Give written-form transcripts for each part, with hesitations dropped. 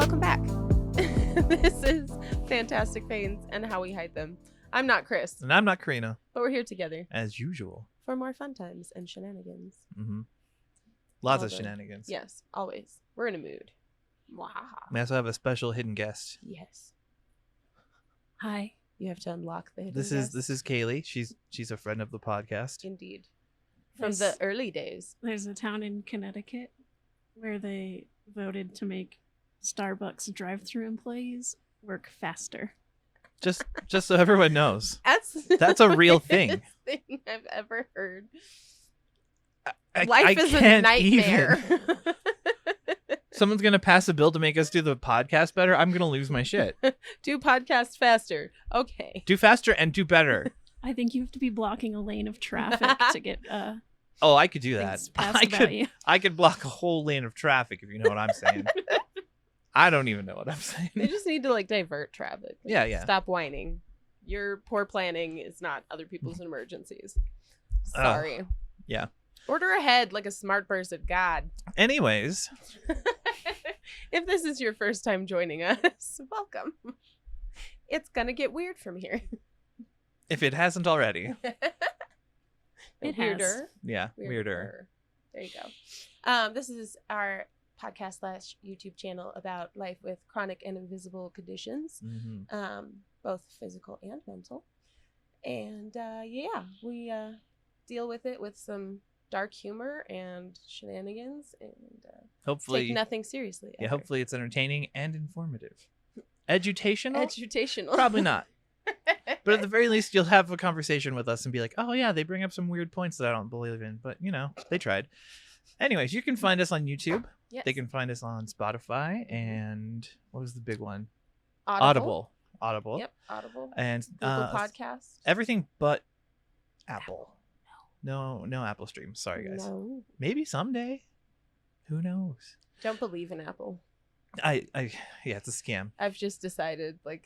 Welcome back. This is Fantastic Pains and How We Hide Them. I'm not Chris. And I'm not Karina. But we're here together. As usual. For more fun times and shenanigans. Mm-hmm. Lots of shenanigans. Yes, always. We're in a mood. Wow. We also have a special hidden guest. Yes. Hi. You have to unlock the hidden This guest. is Kaylee. She's a friend of the podcast. Indeed. From the early days. There's a town in Connecticut where they voted to make Starbucks drive-through employees work faster. Just so everyone knows. That's a real thing. Thing I've ever heard. Life is a nightmare. Someone's going to pass a bill to make us do the podcast better. I'm going to lose my shit. Do podcasts faster. Okay. Do faster and do better. I think you have to be blocking a lane of traffic to get Oh, I could do that. I could block a whole lane of traffic if you know what I'm saying. I don't even know what I'm saying. They just need to divert traffic. Yeah. Stop whining. Your poor planning is not other people's emergencies. Sorry. Yeah. Order ahead like a smart person. God. Anyways. If this is your first time joining us, welcome. It's gonna get weird from here. If it hasn't already. It weirder. has. Yeah, weirder. There you go. This is our podcast / YouTube channel about life with chronic and invisible conditions, both physical and mental. And we deal with it with some dark humor and shenanigans, and hopefully take nothing seriously. Yeah, hopefully it's entertaining and informative. Edutational? Edutational. Probably not. But at the very least, you'll have a conversation with us and be like, oh, yeah, they bring up some weird points that I don't believe in. But, they tried. Anyways, you can find us on YouTube. Yes. They can find us on Spotify. And what was the big one? Audible. Audible. Yep, Audible. And Google Podcast. Everything but Apple. No Apple stream. Sorry, guys. No. Maybe someday. Who knows? Don't believe in Apple. It's a scam. I've just decided, I'm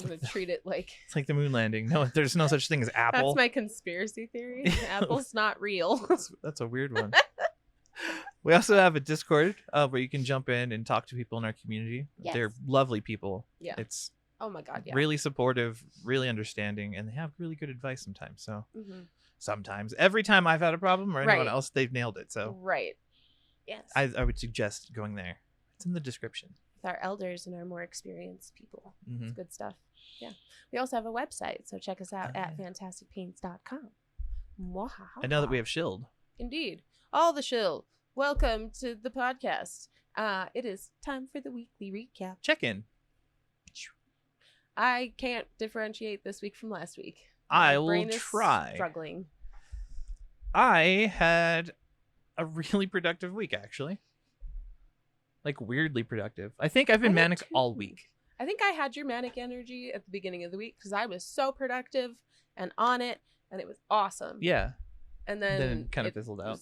going to treat it like... It's like the moon landing. No, there's no such thing as Apple. That's my conspiracy theory. Apple's not real. That's a weird one. We also have a Discord where you can jump in and talk to people in our community. Yes. They're lovely people. Yeah. It's oh my God, yeah. really supportive, really understanding, and they have really good advice sometimes. So sometimes. Every time I've had a problem or anyone else, they've nailed it. So right. Yes. I would suggest going there. It's in the description. With our elders and our more experienced people. It's good stuff. Yeah. We also have a website, so check us out at fantasticpains.com. And now that we have Shield. Indeed. All the shill. Welcome to the podcast. It is time for the weekly recap. Check in. I can't differentiate this week from last week. I My will brain is try. Struggling. I had a really productive week, actually. Weirdly productive. I think I've been manic all week. I think I had your manic energy at the beginning of the week because I was so productive and on it, and it was awesome. Yeah. And then it kind of fizzled out.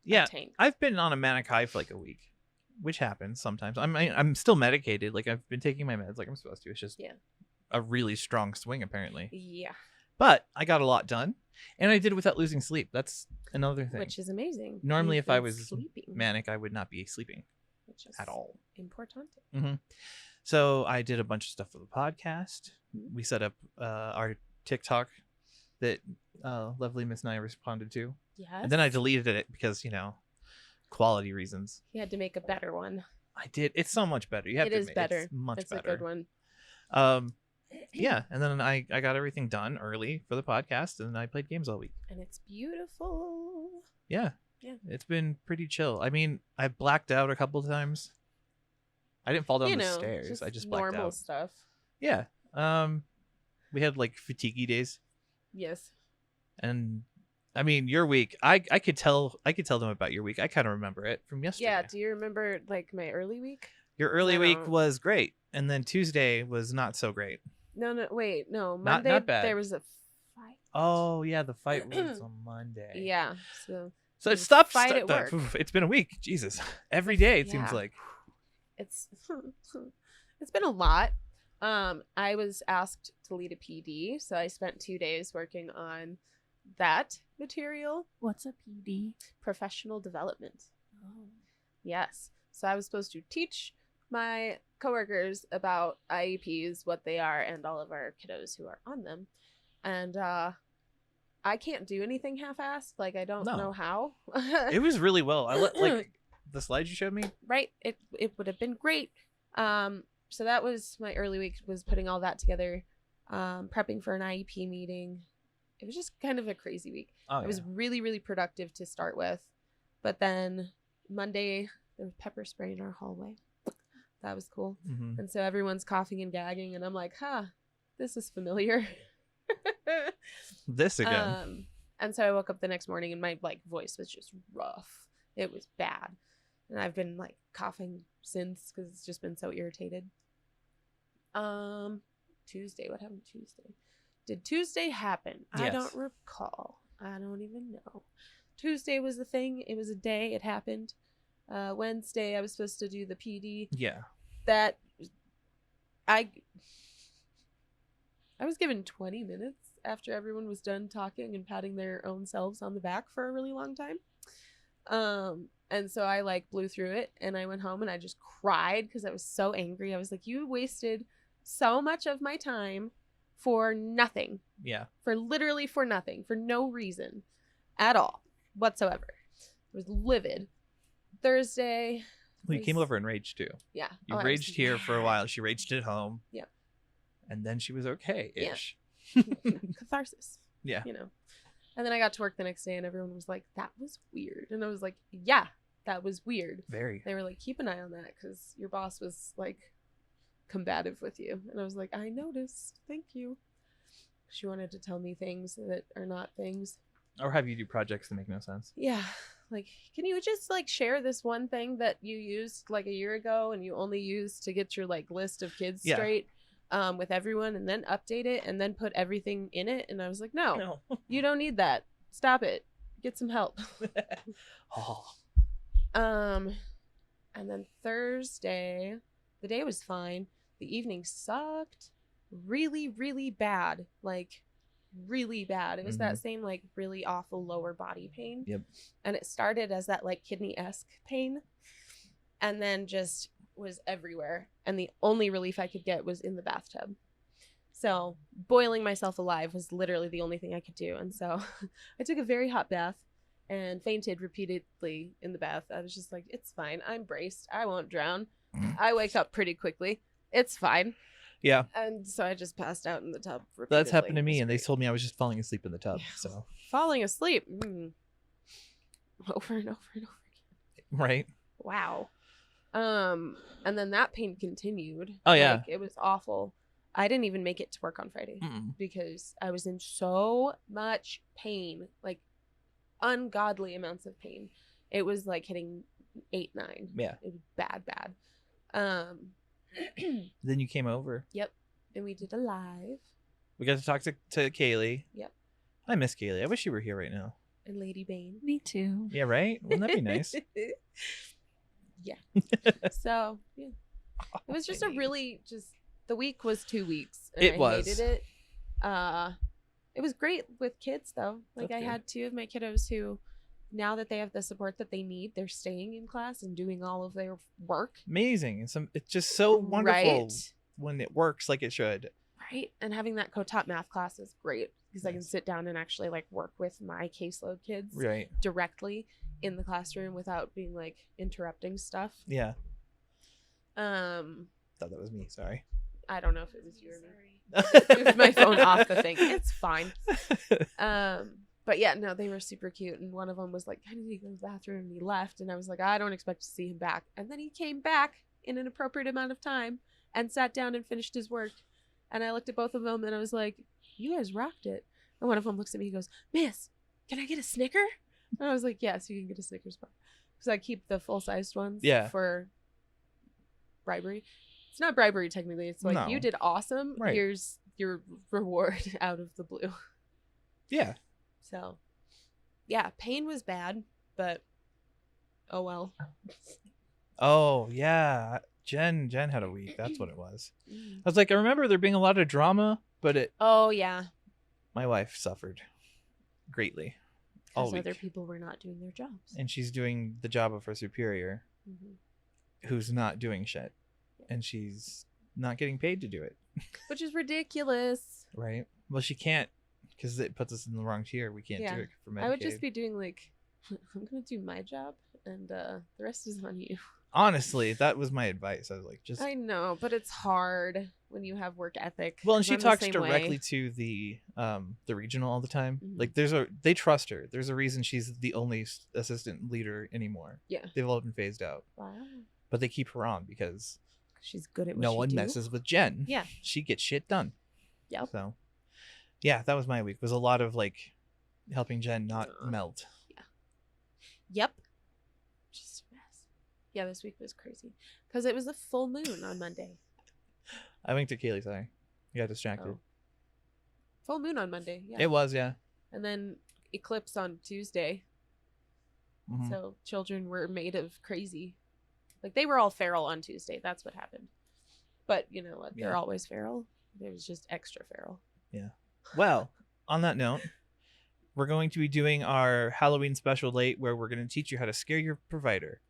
Yeah. Tank. I've been on a manic high for a week, which happens sometimes. I'm still medicated. I've been taking my meds like I'm supposed to. It's just a really strong swing, apparently. Yeah. But I got a lot done, and I did it without losing sleep. That's another thing. Which is amazing. Normally, if I was manic, I would not be sleeping at all. Important. So I did a bunch of stuff for the podcast. We set up our TikTok that lovely Miss Nia responded to. Yes. And then I deleted it because, quality reasons. You had to make a better one. I did. It's so much better. You have to admit it's better. Much it's better. It's a good one. Yeah. And then I got everything done early for the podcast, and I played games all week. And it's beautiful. Yeah. Yeah. It's been pretty chill. I mean, I blacked out a couple of times. I didn't fall down the stairs. I just blacked out. Normal stuff. Yeah. We had fatiguey days. Yes. And I mean, your week, I could tell them about your week. I kind of remember it from yesterday. Yeah. Do you remember my early week? Your early week was great. And then Tuesday was not so great. No, wait. No. Monday, not bad. There was a fight. Oh, yeah. The fight was on Monday. Yeah. So stop. Fight at work. It's been a week. Jesus. Every day, it seems like. It's been a lot. I was asked to lead a PD, so I spent 2 days working on that material. What's a PD? Professional development. Oh. Yes. So I was supposed to teach my coworkers about IEPs, what they are, and all of our kiddos who are on them. And I can't do anything half-assed. Like, I don't know how. It was really well. Like the slides you showed me. Right. It would have been great. So that was my early week, was putting all that together, prepping for an IEP meeting. It was just kind of a crazy week. It was really, really productive to start with. But then Monday, there was pepper spray in our hallway. That was cool. Mm-hmm. And so everyone's coughing and gagging. And I'm like, this is familiar. This again. And so I woke up the next morning and my voice was just rough. It was bad. And I've been coughing since because it's just been so irritated. Tuesday. What happened Tuesday? Did Tuesday happen? Yes. I don't recall. I don't even know. Tuesday was the thing. It was a day. It happened. Wednesday, I was supposed to do the PD. Yeah. That I was given 20 minutes after everyone was done talking and patting their own selves on the back for a really long time. And so I blew through it and I went home and I just cried because I was so angry. I was like, you wasted so much of my time for nothing. Yeah. For nothing, for no reason at all whatsoever. I was livid. Thursday. Well, you came over and raged too. Yeah. You raged here for a while. She raged at home. Yep. And then she was okay-ish. Yeah. Catharsis. Yeah. And then I got to work the next day and everyone was like, that was weird. And I was like, yeah, that was weird. Very. They were like, keep an eye on that because your boss was combative with you. And I was like, I noticed. Thank you. She wanted to tell me things that are not things. Or have you do projects that make no sense. Yeah. Can you just share this one thing that you used a year ago and you only used to get your list of kids straight with everyone and then update it and then put everything in it? And I was like, no. You don't need that. Stop it. Get some help. And then Thursday, the day was fine. The evening sucked really, really bad. Really bad. It was that same really awful lower body pain. Yep. And it started as that kidney-esque pain and then just was everywhere. And the only relief I could get was in the bathtub. So boiling myself alive was literally the only thing I could do. And so I took a very hot bath and fainted repeatedly in the bath. I was just like, it's fine. I'm braced. I won't drown. I wake up pretty quickly. It's fine. Yeah. And so I just passed out in the tub repeatedly. That's happened to me, and they told me I was just falling asleep in the tub. Yeah. So falling asleep. Over and over and over again. Right. Wow. And then that pain continued. Oh, yeah. It was awful. I didn't even make it to work on Friday because I was in so much pain, ungodly amounts of pain. It was hitting 8, 9. Yeah. It was bad. Then you came over. Yep. And we did a live. We got to talk to Kaylee. Yep. I miss Kaylee. I wish she were here right now. And Lady Bane. Me too. Yeah, right? Wouldn't that be nice? Yeah. So, yeah. It was just the week was 2 weeks. And I hated it. It was great with kids, though. I had 2 of my kiddos who, now that they have the support that they need, they're staying in class and doing all of their work. Amazing. And it's just so wonderful when it works like it should. Right. And having that co-taught math class is great because I can sit down and actually work with my caseload kids directly in the classroom without being interrupting stuff. Yeah. Thought that was me. Sorry. I don't know if it was you or me. Moved my phone off the thing. It's fine. But yeah, no, they were super cute. And one of them was like, I need to go to the bathroom. And he left. And I was like, I don't expect to see him back. And then he came back in an appropriate amount of time and sat down and finished his work. And I looked at both of them and I was like, you guys rocked it. And one of them looks at me, he goes, Miss, can I get a Snicker? And I was like, yes, you can get a Snickers bar. Because I keep the full-sized ones for bribery. It's not bribery technically. It's no. You did awesome. Right. Here's your reward out of the blue. Yeah. So, yeah, pain was bad, but oh well. Oh, yeah. Jen had a week. That's what it was. I was like, I remember there being a lot of drama, but it... Oh, yeah. My wife suffered greatly. All Because week. Other people were not doing their jobs. And she's doing the job of her superior. Mm-hmm. who's not doing shit, and she's not getting paid to do it. Which is ridiculous. Right. Well, she can't, because it puts us in the wrong tier. We can't do it for Medicaid. I would just be doing like, I'm gonna do my job, and the rest is on you. Honestly, that was my advice. I was like, just. I know, but it's hard when you have work ethic. Well, and she I'm the talks same directly way. to the regional all the time. Mhm. Like, they trust her. There's a reason she's the only assistant leader anymore. Yeah. They've all been phased out, Wow. but they keep her on because She's good at what no she one do. messes with Jen. Yeah. She gets shit done. Yep. So, yeah, that was my week. Was a lot of like helping Jen not melt. Yep. Just a mess. Yeah, this week was crazy because it was a full moon on Monday. I winked at Kaylee. Sorry, you got distracted. Oh. Full moon on Monday. Yeah. It was, yeah. And then eclipse on Tuesday. Mhm. So children were made of crazy. Like they were all feral on Tuesday. That's what happened. But you know what? They're Yeah. always feral. There's just extra feral. Yeah. Well, on that note, we're going to be doing our Halloween special late where we're going to teach you how to scare your provider.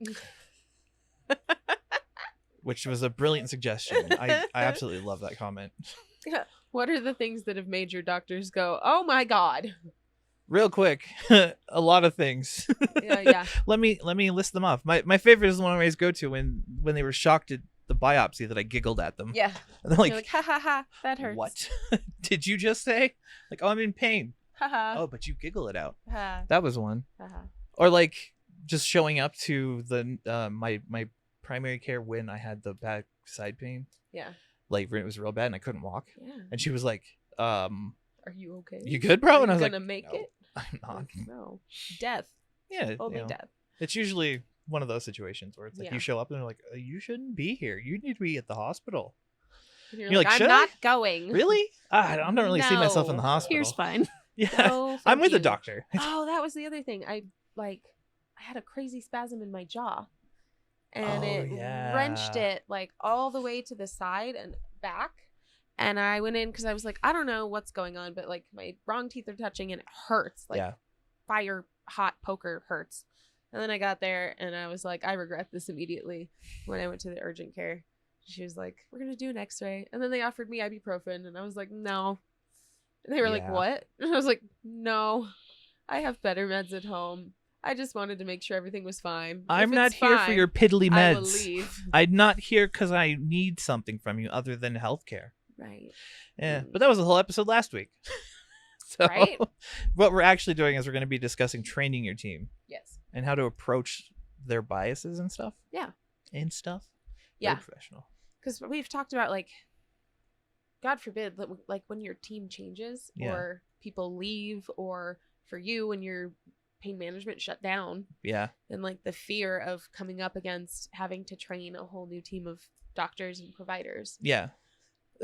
Which was a brilliant suggestion. I absolutely love that comment. What are the things that have made your doctors go, "Oh my god"? Real quick, a lot of things. Yeah. Let me list them off. My favorite is the one I always go to when they were shocked at the biopsy that I giggled at them. Yeah. And they're You're like, ha ha ha, that hurts. What did you just say? Like, oh, I'm in pain. Ha ha. Oh, but you giggle it out. Ha That was one. ha. Or like just showing up to the my primary care when I had the bad side pain. Yeah. Like when it was real bad and I couldn't walk. Yeah. And she was like, Are you okay? you good, bro? Are And I was you like, gonna make "No, it? I'm not. Like, no. Death. Yeah. Only you know, death. it's usually one of those situations where it's like Yeah. you show up and they're like, you shouldn't be here. You need to be at the hospital. And You're like, I'm "Should not I? going. Really? I don't really see myself in the No. hospital. Here's fine. Yeah. No, I'm thank with you. a doctor. Oh, that was the other thing. I had a crazy spasm in my jaw. And Oh, it yeah. wrenched it like all the way to the side and back. And I went in because I was like, I don't know what's going on, but like my wrong teeth are touching and it hurts. Like Yeah. fire hot poker hurts. And then I got there and I was like, I regret this immediately when I went to the urgent care. She was like, we're going to do an x-ray. And then they offered me ibuprofen. And I was like, no. And they were like, Yeah. what? And I was like, no, I have better meds at home. I just wanted to make sure everything was fine. I'm If not it's here for fine, your piddly I will meds. leave. I'm not here because I need something from you other than healthcare. Right. Yeah, Mm. but that was a whole episode last week. So Right? what we're actually doing is we're going to be discussing training your team Yes. and how to approach their biases and stuff. Yeah. And stuff. Yeah. Very professional. Because we've talked about like, God forbid, like when your team changes Yeah. or people leave, or for you when your pain management shut down, Yeah. and like the fear of coming up against having to train a whole new team of doctors and providers. Yeah.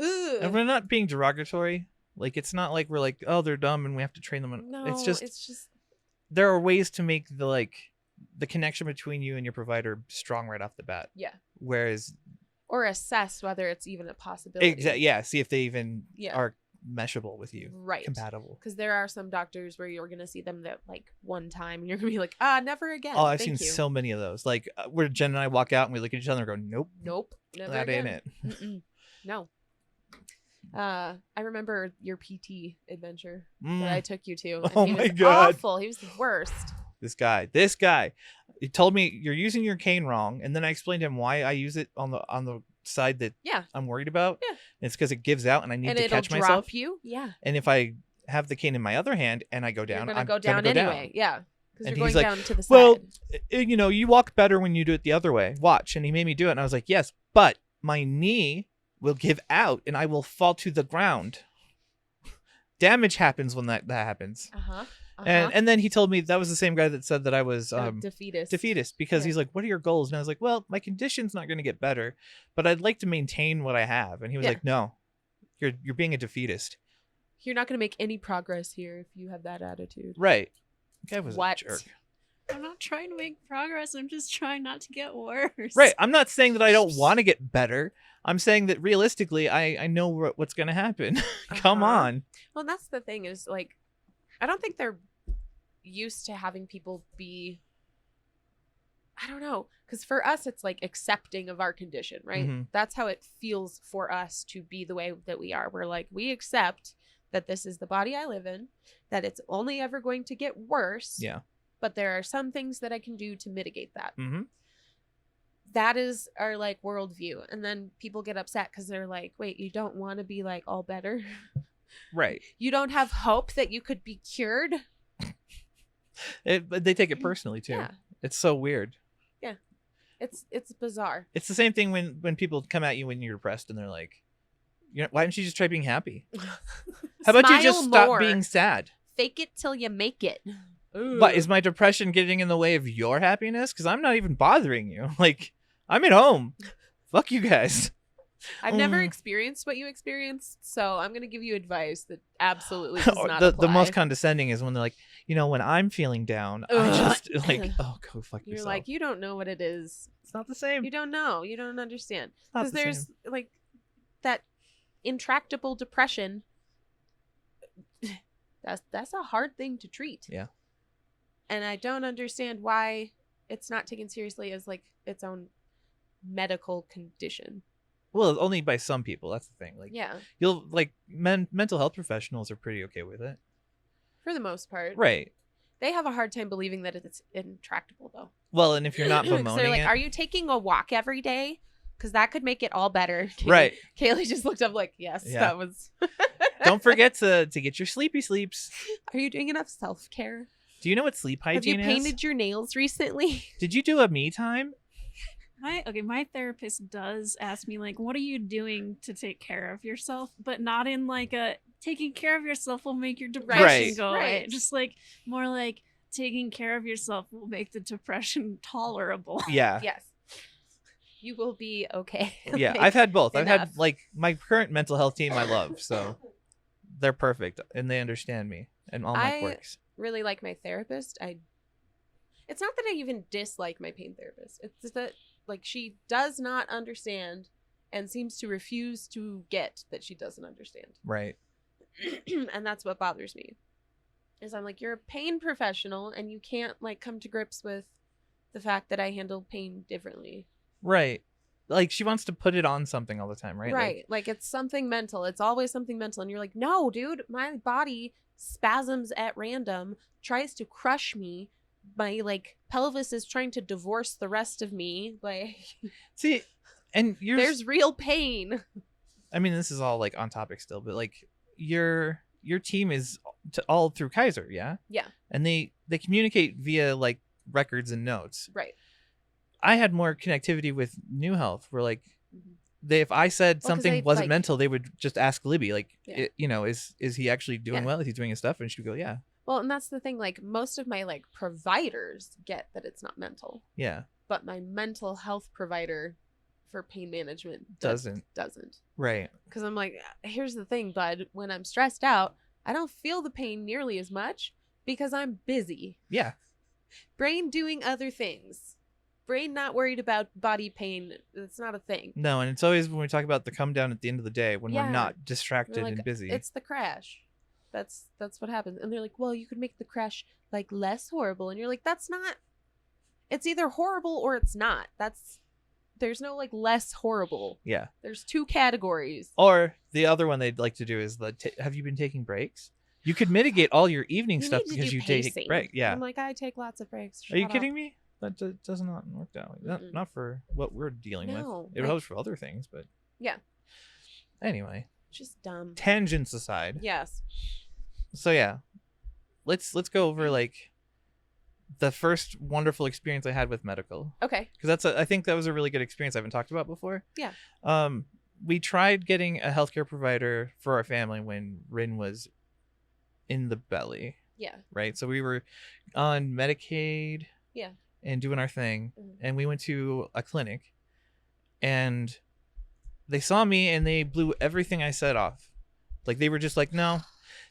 Ugh. And we're not being derogatory. Like, it's not like we're like, oh, they're dumb and we have to train them. No, it's just it's just there are ways to make the connection between you and your provider strong right off the bat. yeah, Whereas or assess whether it's even a possibility. yeah, see if they even Yeah. are meshable with you. Right. Compatible. Because there are some doctors where you're gonna see them that like one time and you're gonna be like, never again. Oh, I've Thank seen you. so many of those. Like where Jen and I walk out and we look at each other and go, nope, Nope, never that again. ain't it. Mm-mm. No. I remember your PT adventure Mm, that I took you to. And Oh he my was God. awful. He was the worst. this guy, he told me you're using your cane wrong, and then I explained to him why I use it on the side that Yeah. I'm worried about. Yeah. And it's because it gives out and I need And to it'll catch drop myself. you. Yeah. And if I have the cane in my other hand and I go down, You're gonna I'm go down gonna go anyway. Yeah. Because And you're he's going like, down to the well, side. You walk better when you do it the other way. Watch. And he made me do it. And I was like, yes, but my knee will give out and I will fall to the ground. Damage happens when that happens. Uh-huh. And then he told me that was the same guy that said that I was defeatist. because Yeah. he's like, what are your goals? And I was like, well, my condition's not going to get better, but I'd like to maintain what I have. And he was Yeah. like, no, you're being a defeatist. You're not going to make any progress here if you have that attitude. Right. Guy was What? a jerk. I'm not trying to make progress. I'm just trying not to get worse. Right. I'm not saying that I don't want to get better. I'm saying that realistically, I know what's going to happen. Come Uh-huh. on. Well, that's the thing is like, I don't think they're used to having people be I don't know, because for us it's like accepting of our condition, right? Mhm. That's how it feels for us to be the way that we are. We're like, we accept that this is the body I live in, that it's only ever going to get worse. Yeah. But there are some things that I can do to mitigate that. Mm-hmm. That is our like worldview. And then people get upset because they're like, wait, you don't want to be like all better? Right. You don't have hope that you could be cured? But they take it personally too. Yeah. It's so weird. It's bizarre. It's the same thing when people come at you when you're depressed and they're like, why don't you just try being happy? How about you just Smile stop more. being sad? Fake it till you make it. But is my depression getting in the way of your happiness? Because I'm not even bothering you. Like, I'm at home. Fuck you guys. I've never experienced what you experienced, so I'm going to give you advice that absolutely does not the apply. most condescending is when they're like, when I'm feeling down, I just like, oh, go fuck You're yourself. like, you don't know what it is. It's not the same. You don't know. You don't understand. It's not Because the there's same. like that intractable depression. That's a hard thing to treat. Yeah. And I don't understand why it's not taken seriously as like its own medical condition. Well, only by some people. That's the thing. Like, Yeah, you'll like mental health professionals are pretty okay with it. for the most part. Right. They have a hard time believing that it's intractable, though. Well, and if you're not 'Cause bemoaning they're like, it, are you taking a walk every day? Because that could make it all better. right. Kaylee just looked up like, yes, Yeah. that was. Don't forget to get your sleepy sleeps. Are you doing enough self-care? Do you know what sleep Have you hygiene painted is? your nails recently? Did you do a me time? My therapist does ask me like, what are you doing to take care of yourself? But not in like a taking care of yourself will make your depression Right. go away. Right. Just like more like taking care of yourself will make the depression tolerable. Yeah. Yes. You will be okay. Yeah, Like, I've had both. I've had enough. like my current mental health team I love, so they're perfect and they understand me and all my I- quirks. really like my therapist. It's not that I even dislike my pain therapist. It's just that like she does not understand and seems to refuse to get that she doesn't understand. Right. And that's what bothers me. Is I'm like, you're a pain professional and you can't like come to grips with the fact that I handle pain differently. Right. Like she wants to put it on something all the time, right? Right. Like it's something mental. It's always something mental. And you're like, no, dude, my body spasms at random, tries to crush me. My like pelvis is trying to divorce the rest of me. Like See, and there's real pain. I mean, this is all like on topic still, but like your team is all through Kaiser, yeah? Yeah. And they communicate via like records and notes. Right. I had more connectivity with New Health where like if I said Well, 'cause something they, wasn't like- mental, they would just ask Libby like, Yeah. is he actually doing Yeah. well? Is he doing his stuff? And she would go, yeah. Well, and that's the thing. Like most of my like providers get that it's not mental, Yeah. but my mental health provider for pain management Doesn't. Right. Because I'm like, here's the thing, bud. When I'm stressed out, I don't feel the pain nearly as much because I'm busy. Yeah. Brain doing other things. Brain not worried about body pain. It's not a thing. No, and it's always when we talk about the come down at the end of the day when Yeah. we're not We're distracted like, and busy. It's the crash. That's what happens. And they're like, well, you could make the crash like less horrible. And you're like, that's not. It's either horrible or it's not. There's no like less horrible. Yeah. There's two categories. Or the other one they'd like to do is have you been taking breaks? You could mitigate all your evening You stuff need to because do you pacing. take break. Yeah. I'm like, I take lots of breaks. Are you Shut up. kidding me? That does not work that way. Mm-mm. Not for what we're dealing No, with. It like- helps for other things, but Yeah. Anyway, Just dumb. tangents aside. Yes. So yeah, let's go over like the first wonderful experience I had with medical, Okay. because I think that was a really good experience I haven't talked about before. Yeah. We tried getting a healthcare provider for our family when Rin was in the belly, Yeah. right? So we were on Medicaid, Yeah. and doing our thing, Mhm. and we went to a clinic, and they saw me and they blew everything I said off. Like they were just like, no,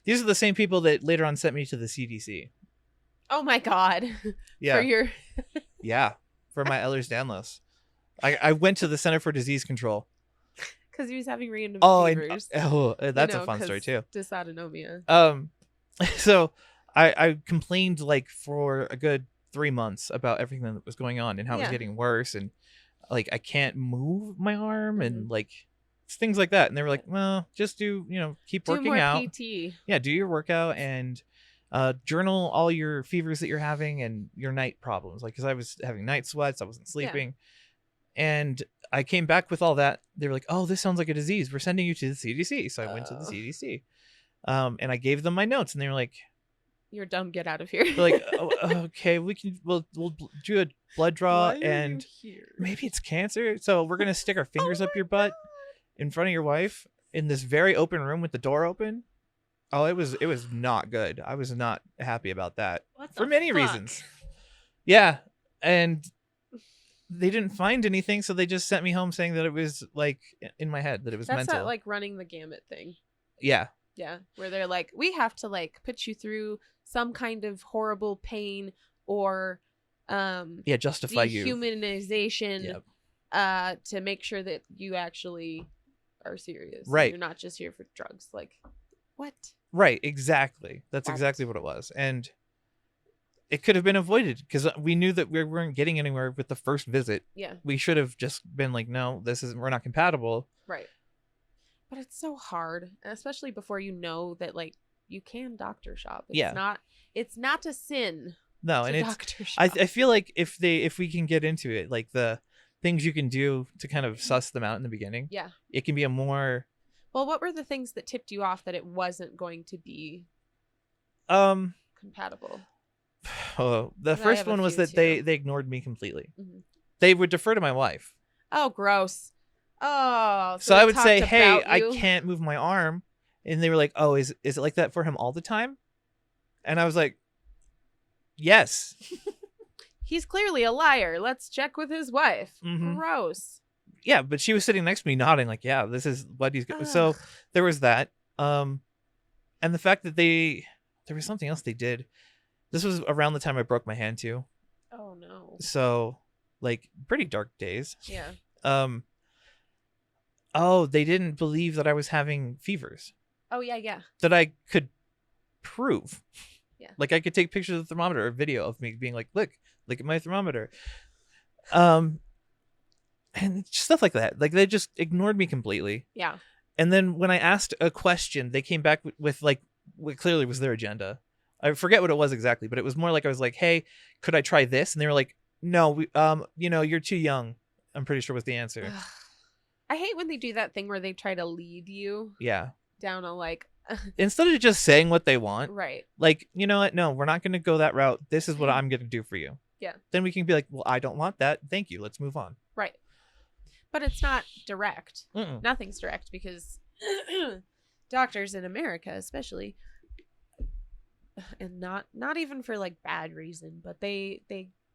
these are the same people that later on sent me to the CDC. Oh my God. Yeah. For your. Yeah. For my Ehlers-Danlos. I went to the Center for Disease Control. Because he was having random Oh, fevers. that's You a fun story 'cause too. Dysautonomia. So I complained like for a good 3 months about everything that was going on and how it was Yeah. getting worse, and like I can't move my arm and like things like that. And they were like, well, just do, keep Do working more out. PT. Yeah, do your workout and journal all your fevers that you're having and your night problems. Like, because I was having night sweats, I wasn't sleeping. And I came back with all that. They were like, oh, this sounds like a disease. We're sending you to the CDC. So I went to the CDC. And I gave them my notes, and they were like, "You're dumb. Get out of here." they're like, oh, okay, we'll do a blood draw, and maybe it's cancer. So we're gonna stick our fingers up your butt in front of your wife in this very open room with the door open. Oh, it was not good. I was not happy about that for many reasons. Yeah, and they didn't find anything, so they just sent me home saying that it was like in my head, that it was mental. That's that like running the gamut thing. Yeah. Yeah, where they're like, we have to like put you through some kind of horrible pain or justify dehumanization to make sure that you actually are serious. Right. You're not just here for drugs. Like, what? Right, exactly. That's exactly what it was. And it could have been avoided because we knew that we weren't getting anywhere with the first visit. Yeah. We should have just been like, no, we're not compatible. Right. But it's so hard, especially before you know that like you can doctor shop. It's not a sin. No, and I feel like if we can get into it, like the things you can do to kind of suss them out in the beginning. Yeah. It can be a more. Well, what were the things that tipped you off that it wasn't going to be compatible? Oh, the first one was that they ignored me completely. Mm-hmm. They would defer to my wife. Oh, gross. Oh, so I would say, hey, I can't move my arm. And they were like, oh, is it like that for him all the time? And I was like, yes. He's clearly a liar. Let's check with his wife. Mm-hmm. Gross. Yeah, but she was sitting next to me nodding like, yeah, this is what he's going. So there was that. And the fact that there was something else they did. This was around the time I broke my hand too. Oh, no. So like pretty dark days. Yeah. Oh, they didn't believe that I was having fevers. Oh, yeah. That I could prove. Yeah. Like I could take pictures of the thermometer or video of me being like, look at my thermometer. And stuff like that. Like they just ignored me completely. Yeah. And then when I asked a question, they came back with like what clearly was their agenda. I forget what it was exactly, but it was more like I was like, hey, could I try this? And they were like, no, you're too young. I'm pretty sure was the answer. I hate when they do that thing where they try to lead you down a like instead of just saying what they want. Right. Like, you know what? No, we're not going to go that route. This is what I'm going to do for you. Yeah. Then we can be like, well, I don't want that. Thank you. Let's move on. Right. But it's not direct. Mm-mm. Nothing's direct because doctors in America, especially, and not even for like bad reason, but they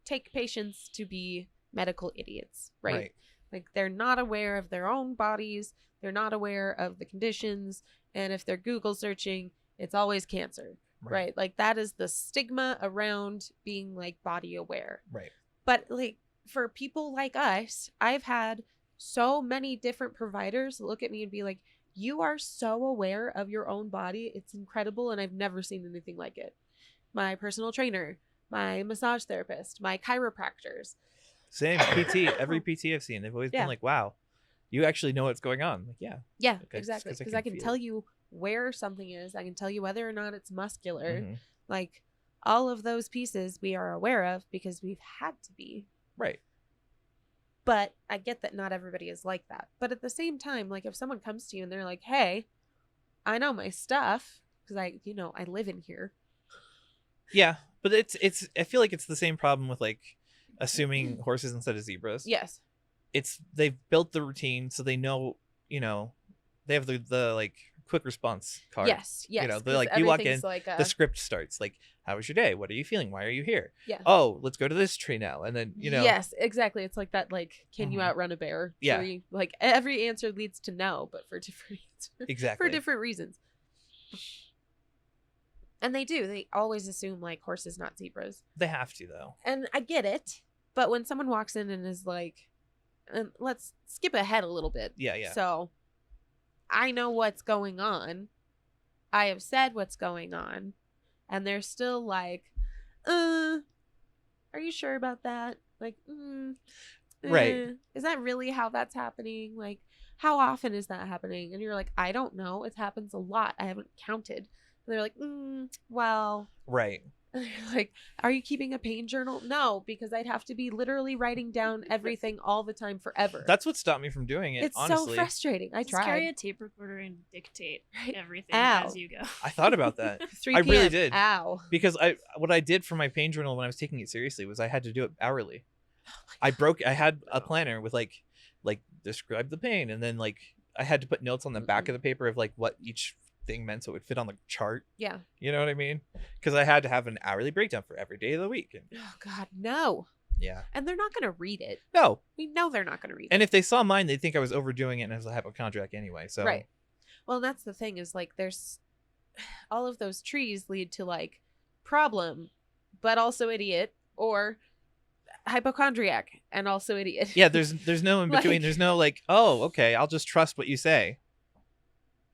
take patients to be medical idiots, right? Like they're not aware of their own bodies, they're not aware of the conditions, and if they're Google searching, it's always cancer, right? Like that is the stigma around being like body aware. Right. But like for people like us, I've had so many different providers look at me and be like, you are so aware of your own body. It's incredible. And I've never seen anything like it. My personal trainer, my massage therapist, my chiropractors. Same PT. Every PT I've seen, they've always been like, wow, you actually know what's going on. Like, yeah. Yeah, exactly. Because I can tell you where something is. I can tell you whether or not it's muscular. Mm-hmm. Like all of those pieces we are aware of because we've had to be. Right. But I get that not everybody is like that. But at the same time, like if someone comes to you and they're like, hey, I know my stuff because I live in here. Yeah. But it's I feel like it's the same problem with like assuming horses instead of zebras. Yes. They've built the routine so they know, they have the like quick response card. Yes. They're like, you walk in, like the script starts like, how was your day? What are you feeling? Why are you here? Yeah. Oh, let's go to this tree now. And then, Yes, exactly. It's like that, like, can you outrun a bear? Yeah. Like every answer leads to no, but for different answers. Exactly. For different reasons. And they always assume like horses, not zebras. They have to though. And I get it. But when someone walks in and is like, let's skip ahead a little bit. Yeah. So I know what's going on. I have said what's going on. And they're still like, are are you sure about that? Like, Right. Is that really how that's happening? Like, how often is that happening? And you're like, I don't know. It happens a lot. I haven't counted. And they're like, well. Right. And you're like, are you keeping a pain journal? No, because I'd have to be literally writing down everything all the time forever. That's what stopped me from doing it. It's honestly. so frustrating. I Just tried. carry a tape recorder and dictate everything Ow. as you go. I thought about that. 3 I p.m. really did. Ow. Because what I did for my pain journal when I was taking it seriously was I had to do it hourly. I had a planner with like describe the pain, and then like I had to put notes on the back of the paper of like what each thing meant so it would fit on the chart. Yeah. You know what I mean? Because I had to have an hourly breakdown for every day of the week. And, Oh God, no. yeah. And they're not going to read it. No. We know they're not going to read it. And if they saw mine, they'd think I was overdoing it and I was a hypochondriac anyway. So Right. Well, that's the thing is like there's all of those trees lead to like problem, but also idiot, or hypochondriac and also idiot. yeah, there's no in between. Like- There's no like, oh, okay, I'll just trust what you say.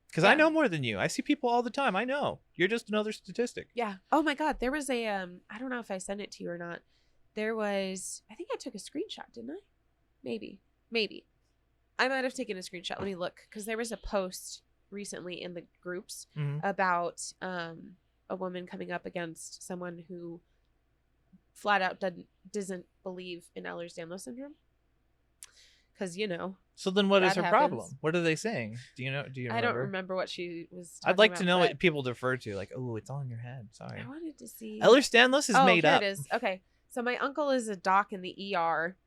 Because I Yeah. know more than you. I see people all the time. I know. You're just another statistic. Yeah. Oh my God. There was a I don't know if I sent it to you or not. There was, I think I took a screenshot, didn't I? Maybe. I might have taken a screenshot. Let me look, because there was a post recently in the groups Mhm. about a woman coming up against someone who flat out doesn't believe in Ehlers-Danlos syndrome. Because So then what is That her happens. problem? What are they saying? Do you know? Do you remember? I don't remember what she was. I'd like talking to know about, what people defer to. Like, oh, it's all in your head. but Sorry. I wanted to see. Ehlers-Danlos is made here up. it is. Okay. So my uncle is a doc in the ER,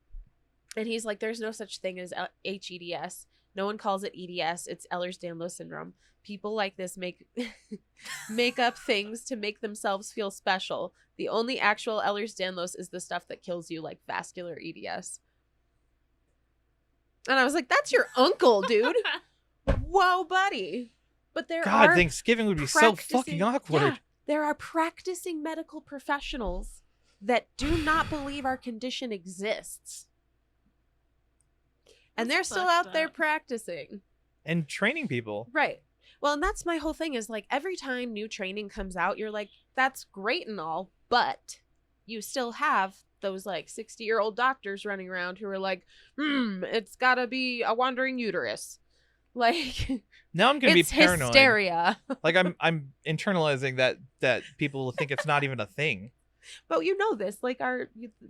and he's like, there's no such thing as HEDS. No one calls it EDS. It's Ehlers-Danlos syndrome. People like this make up things to make themselves feel special. The only actual Ehlers-Danlos is the stuff that kills you, like vascular EDS. And I was like, that's your uncle, dude. Whoa, buddy. But there God, are Thanksgiving would be so fucking awkward. Yeah, there are practicing medical professionals that do not believe our condition exists. And they're That's still fucked out there up. practicing. And training people. Right. Well, and that's my whole thing is like every time new training comes out, you're like, that's great and all, but you still have those like 60-year-old doctors running around who are like, it's gotta be a wandering uterus. Like, Now I'm gonna be it's paranoid. hysteria. Like I'm internalizing that people think it's not even a thing. But you know this, like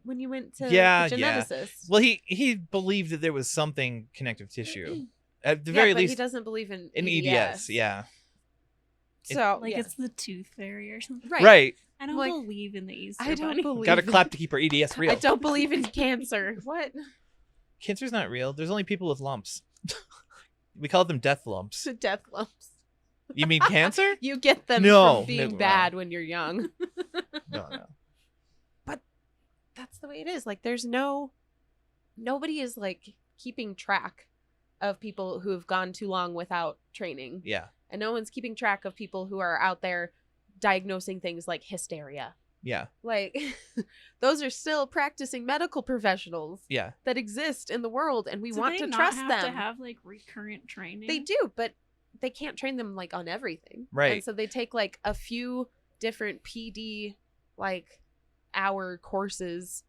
when you went to Yeah, the yeah. geneticist. Well, he believed that there was something connective tissue. At the Yeah, very but he least, doesn't believe in in EDS. EDS. Yeah. So Like yeah. it's the tooth fairy or something. Right. I don't Like, believe in the Easter I don't Bunny. believe. Got to in- clap to keep our EDS real. I don't believe in cancer. What? Cancer's not real. There's only people with lumps. We call them death lumps. The death lumps. You mean cancer? You get them No, from being no. bad when you're young. No. That's the way it is. Like nobody is like keeping track of people who have gone too long without training. Yeah. And no one's keeping track of people who are out there diagnosing things like hysteria. Yeah. Like those are still practicing medical professionals Yeah. that exist in the world, and we Do want they to not trust have them. to have like recurrent training. They do, but they can't train them like on everything. Right. And so they take like a few different PD like hour courses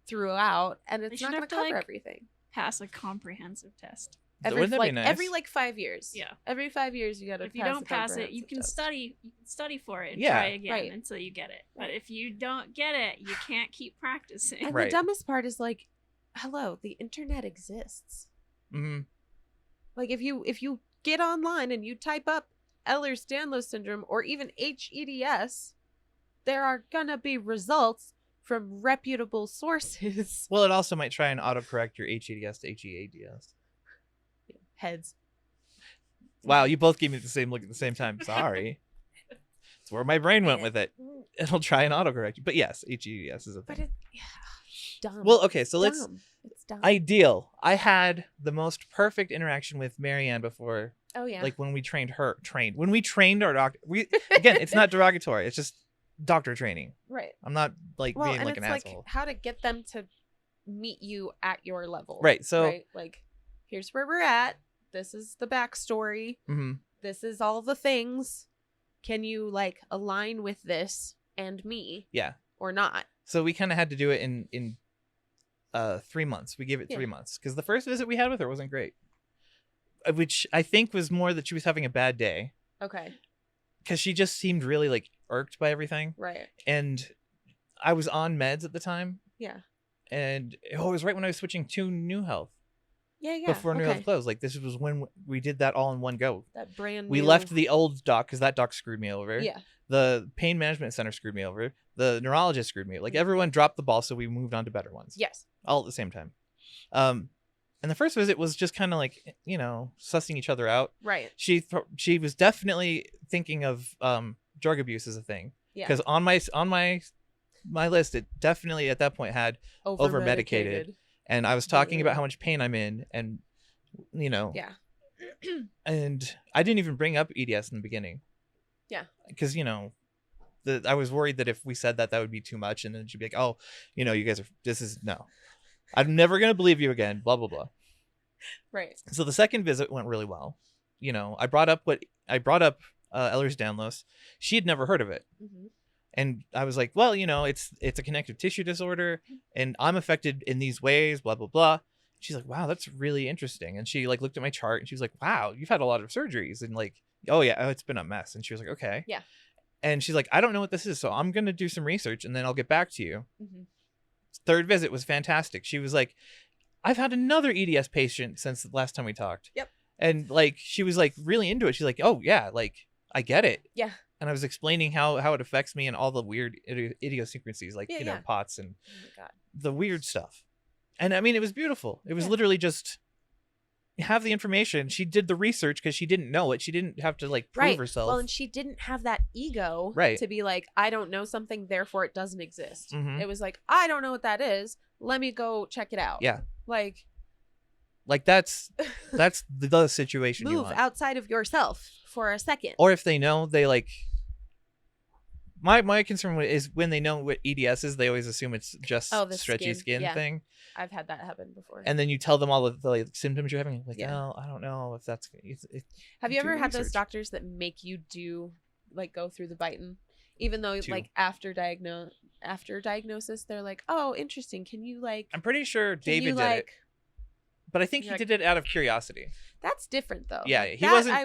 throughout, and it's should not going have to to, cover like, everything. pass a comprehensive test. Wouldn't that be nice? Every like 5 years. Yeah. Every 5 years you got to. If you don't pass it, you can study. You can study for it and Yeah. try again Right. until you get it. But if you don't get it, you can't keep practicing. And Right. the dumbest part is like, hello, the internet exists. Hmm. Like if you get online and you type up Ehlers-Danlos syndrome or even HEDS, there are gonna be results from reputable sources. Well, it also might try and autocorrect your HEDS to HEADS. Heads. Wow, you both gave me the same look at the same time. Sorry. It's where my brain went with it. It'll try and autocorrect you. But yes, HEDS is a But thing. dumb. Well, okay, so let's Dumb. It's dumb. ideal. I had the most perfect interaction with Marianne before, oh yeah. like when we when we trained our doctor. Again, it's not derogatory. It's just doctor training. right. I'm not like Well, being and like it's an like asshole. how to get them to meet you at your level. Right. So, right? Like, here's where we're at. This is the backstory. mhm. This is all the things. Can you like align with this and me Yeah. or not? So we kind of had to do it in 3 months. We gave it 3 months because the first visit we had with her wasn't great, which I think was more that she was having a bad day. Okay. Because she just seemed really like irked by everything. Right. And I was on meds at the time. Yeah. And it was right when I was switching to New Health. Yeah. Before New Health closed. Like, this was when we did that all in one go. That brand new... We left the old doc because that doc screwed me over. Yeah. The pain management center screwed me over. The neurologist screwed me. Like, everyone dropped the ball, so we moved on to better ones. Yes. All at the same time. And the first visit was just kind of like, sussing each other out. Right. She was definitely thinking of drug abuse as a thing. Yeah. Because on my list, it definitely at that point had over medicated. And I was talking about how much pain I'm in, and Yeah. And I didn't even bring up EDS in the beginning. Yeah. Because I was worried that if we said that would be too much, and then she'd be like, "Oh, you guys no, I'm never gonna believe you again." Blah blah blah. Right. So the second visit went really well. I brought up Ehlers-Danlos. She had never heard of it. Mm-hmm. And I was like, well, it's a connective tissue disorder, and I'm affected in these ways, blah, blah, blah. She's like, wow, that's really interesting. And she like looked at my chart and she was like, wow, you've had a lot of surgeries. And like, oh yeah, it's been a mess. And she was like, okay. Yeah. And she's like, I don't know what this is, so I'm going to do some research and then I'll get back to you. Mm-hmm. Third visit was fantastic. She was like, I've had another EDS patient since the last time we talked. Yep. And like, she was like really into it. She's like, oh yeah, like I get it. Yeah. And I was explaining how it affects me and all the weird idiosyncrasies, like, POTS and the weird stuff. And I mean, it was beautiful. It was literally just have the information. She did the research because she didn't know it. She didn't have to like prove herself. Well, and she didn't have that ego to be like, I don't know something, therefore it doesn't exist. Mm-hmm. It was like, I don't know what that is. Let me go check it out. Yeah. Like that's the situation. Move outside of yourself for a second. Or if they know, they like. My concern is when they know what EDS is, they always assume it's just stretchy skin thing. I've had that happen before. And then you tell them all of the like, symptoms you're having. Like, oh, I don't know if that's. Have you ever had those doctors that make you go through the biting, even though like after diagnosis, they're like, oh, interesting. Can you like? I'm pretty sure David did it. But I think he did it out of curiosity. That's different, though. Yeah, he wasn't.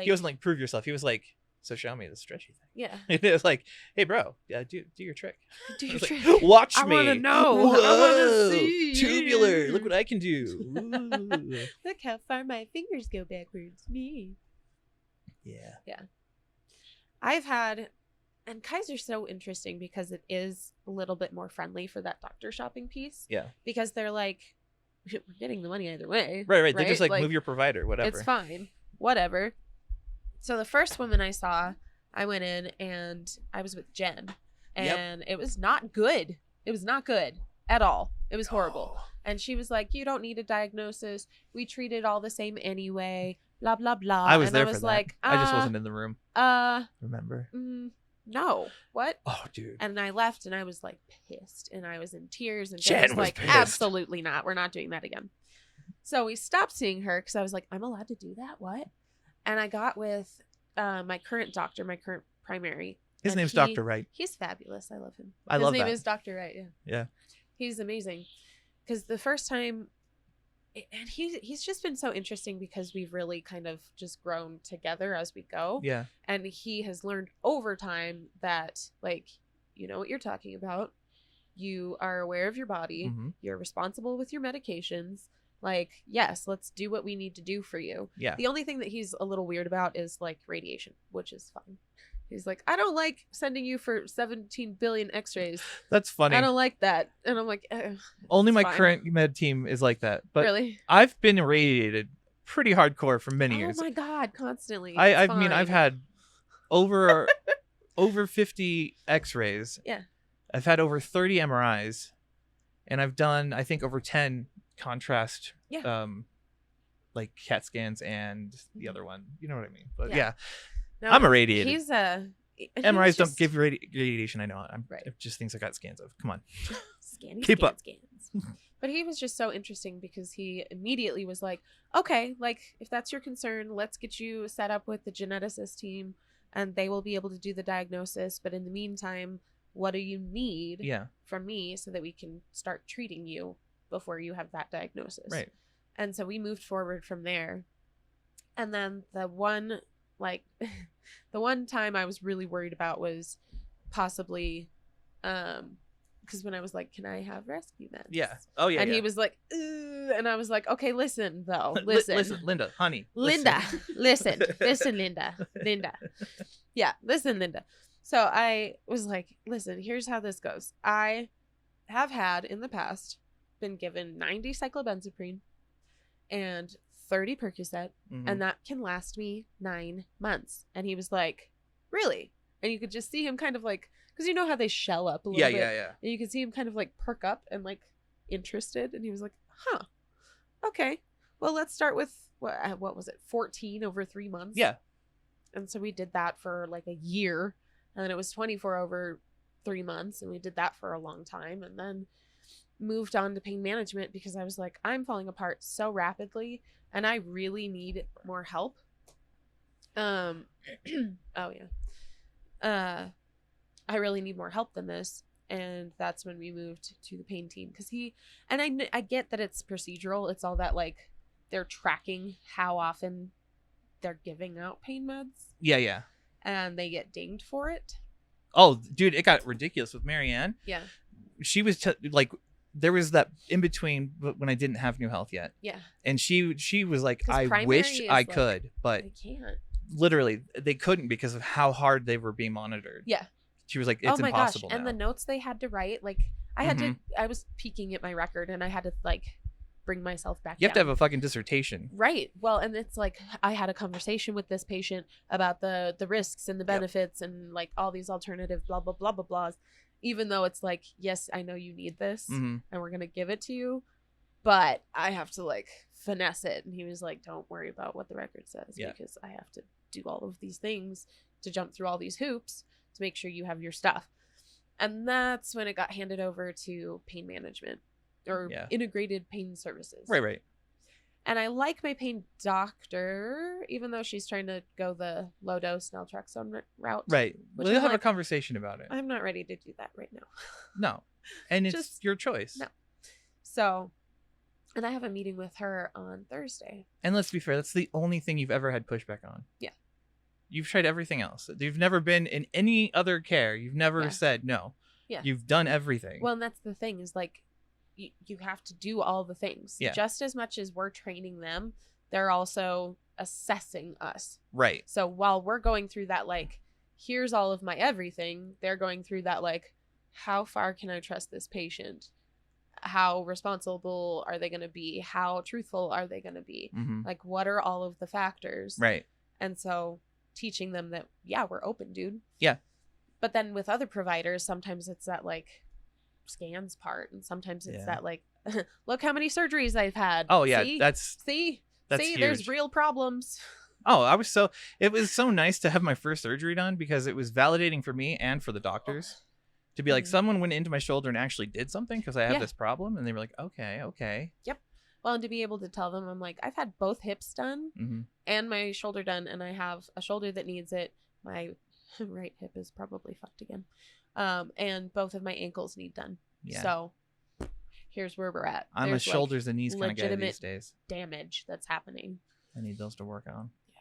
He wasn't like prove yourself. He was like, so show me the stretchy thing. Yeah. It was like, hey, bro, do your trick. Do your trick. Like, watch me. I want to know. Whoa, I want to see. Tubular. Look what I can do. Look how far my fingers go backwards. Me. Yeah. Yeah. I've had, and Kaiser's so interesting because it is a little bit more friendly for that doctor shopping piece. Yeah. Because they're like, we're getting the money either way. Right. They just like move your provider, whatever. It's fine. Whatever. So the first woman I saw, I went in and I was with Jen. And it was not good. It was not good at all. It was horrible. Oh. And she was like, you don't need a diagnosis. We treat it all the same anyway. Blah, blah, blah. I was and there I was for that. like, I just wasn't in the room. Remember? No. What? Oh, dude. And I left and I was like pissed. And I was in tears. And Jen was was like, pissed. absolutely not. We're not doing that again. So we stopped seeing her because I was like, I'm allowed to do that? What? And I got with my current doctor, my current primary. His name's Dr. Wright. He's fabulous. I love him. His name is Dr. Wright. Yeah. Yeah. He's amazing. Because the first time, and he's just been so interesting because we've really kind of just grown together as we go. Yeah. And he has learned over time that, like, you know what you're talking about. You are aware of your body. Mm-hmm. You're responsible with your medications. Like, yes, let's do what we need to do for you. Yeah. The only thing that he's a little weird about is like radiation, which is fine. He's like, I don't like sending you for 17 billion x-rays. That's funny. I don't like that. And I'm like, only my current med team is like that. But really? I've been irradiated pretty hardcore for many years. Oh my God, constantly. I mean, I've had over 50 x-rays. Yeah. I've had over 30 MRIs. And I've done, I think, over 10 contrast like CAT scans and the other one. You know what I mean? But yeah. No, I'm irradiated. MRIs don't give you radiation. I know. I'm just things I got scans of. Come on. Keep up. Scans. But he was just so interesting because he immediately was like, okay, like if that's your concern, let's get you set up with the geneticist team and they will be able to do the diagnosis. But in the meantime, what do you need Yeah. from me so that we can start treating you before you have that diagnosis. Right. And so we moved forward from there. And then the one the one time I was really worried about was possibly because when I was like, can I have rescue meds? Yeah. Oh yeah. And yeah. he was like, ugh. And I was like, okay, listen though. Listen, Linda, honey. Linda, listen, Linda. Yeah, listen, Linda. So I was like, listen, here's how this goes. I have had in the past been given 90 cyclobenzaprine and 30 Percocet, and that can last me 9 months. And he was like, really? And you could just see him kind of like, because you know how they shell up a little bit. Yeah. And you could see him kind of like perk up and like interested. And he was like, huh, okay. Well, let's start with, what was it, 14 over 3 months? Yeah. And so we did that for like a year. And then it was 24 over 3 months. And we did that for a long time. And then moved on to pain management because I was like, I'm falling apart so rapidly and I really need more help. Oh yeah. I really need more help than this. And that's when we moved to the pain team because I get that it's procedural. It's all that like they're tracking how often they're giving out pain meds. Yeah. And they get dinged for it. Oh, dude, it got ridiculous with Marianne. Yeah. She was like, there was that in between when I didn't have New Health yet. Yeah. And she was like, 'Cause I wish I like, could, but I can't. literally they couldn't because of how hard they were being monitored. Yeah. She was like, it's impossible. And now. the notes they had to write, like I was peeking at my record and I had to like bring myself back. You have to have a fucking dissertation. Right. Well, and it's like I had a conversation with this patient about the risks and the benefits and like all these alternative blah blah blah blah blahs. Even though it's like, yes, I know you need this and we're gonna give it to you, but I have to like finesse it. And he was like, don't worry about what the record says because I have to do all of these things to jump through all these hoops to make sure you have your stuff. And that's when it got handed over to pain management or integrated pain services. Right. And I like my pain doctor, even though she's trying to go the low dose naltrexone route. Right. We'll have a conversation about it. I'm not ready to do that right now. No. And it's Just, your choice. No. So, and I have a meeting with her on Thursday. And let's be fair, that's the only thing you've ever had pushback on. Yeah. You've tried everything else. You've never been in any other care. You've never said no. Yeah. You've done everything. Well, and that's the thing is like, you have to do all the things. Yeah. Just as much as we're training them, they're also assessing us. Right. So while we're going through that, like, here's all of my everything, they're going through that, like, how far can I trust this patient? How responsible are they going to be? How truthful are they going to be? Like, what are all of the factors? Right. And so teaching them that, yeah, we're open, dude. Yeah. But then with other providers, sometimes it's that, like, scans part, and sometimes it's that like, look how many surgeries I've had. Oh yeah, see? that's huge. There's real problems. Oh, it was so nice to have my first surgery done because it was validating for me and for the doctors to be like, someone went into my shoulder and actually did something because I have this problem, and they were like, okay. Yep. Well, and to be able to tell them, I'm like, I've had both hips done and my shoulder done, and I have a shoulder that needs it. My right hip is probably fucked again. And both of my ankles need done. Yeah. So here's where we're at. I'm a shoulders and knees kind of guy these days. Damage that's happening. I need those to work on. Yeah.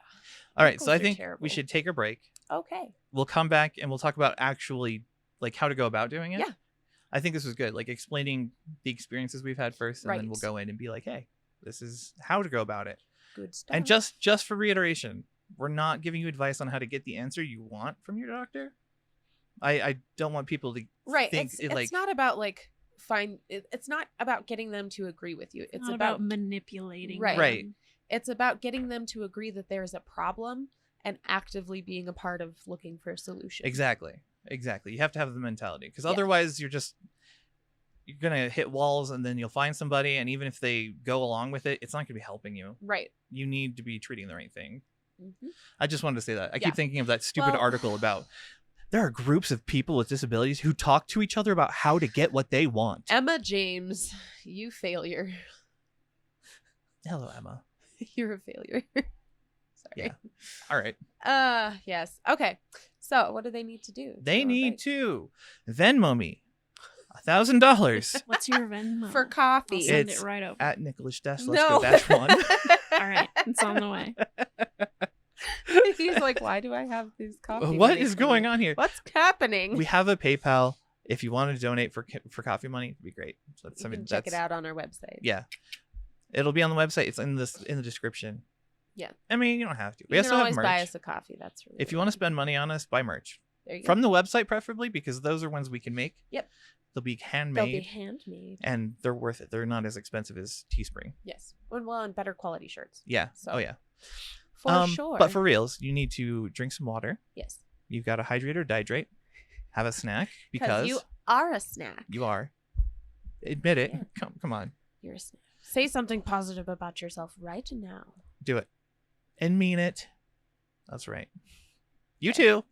All right. So I think we should take a break. Okay. We'll come back and we'll talk about actually like how to go about doing it. Yeah. I think this was good. Like explaining the experiences we've had first, and then we'll go in and be like, hey, this is how to go about it. Good stuff. And just for reiteration, we're not giving you advice on how to get the answer you want from your doctor. I don't want people to think it's not about like it's not about getting them to agree with you. It's not about manipulating. Right. It's about getting them to agree that there's a problem and actively being a part of looking for a solution. Exactly. You have to have the mentality because otherwise you're gonna hit walls, and then you'll find somebody, and even if they go along with it, it's not gonna be helping you. Right. You need to be treating the right thing. I just wanted to say that. I keep thinking of that stupid article about there are groups of people with disabilities who talk to each other about how to get what they want. Emma James, you failure. Hello, Emma. You're a failure. Sorry. Yeah. All right. Yes. Okay. So what do they need to do? They need to Venmo me $1,000 What's your Venmo? for I'll coffee. send It's it right over. at Nicholas Dess. Let's No. go dash one. All right, it's on the way. He's like, why do I have these coffee? What money is coming? going on here? What's happening? We have a PayPal. If you want to donate for coffee money, it'd be great. So You can check it out on our website. Yeah, it'll be on the website. It's in the description. Yeah. I mean, you don't have to. We You also can have always merch. buy us a coffee. That's really If you want to spend money on us, buy merch there you go. from the website, preferably, because those are ones we can make. Yep. They'll be They'll handmade. be handmade. And they're worth it. They're not as expensive as Teespring. Yes. Well, and better quality shirts. Yeah. So- Oh yeah. For sure. But for reals, you need to drink some water. yes. You've got to hydrate or dihydrate. Have a snack because you are a snack. you are. Admit it. Yeah. Come on. You're a snack. Say something positive about yourself right now. Do it. And mean it. That's right. You too.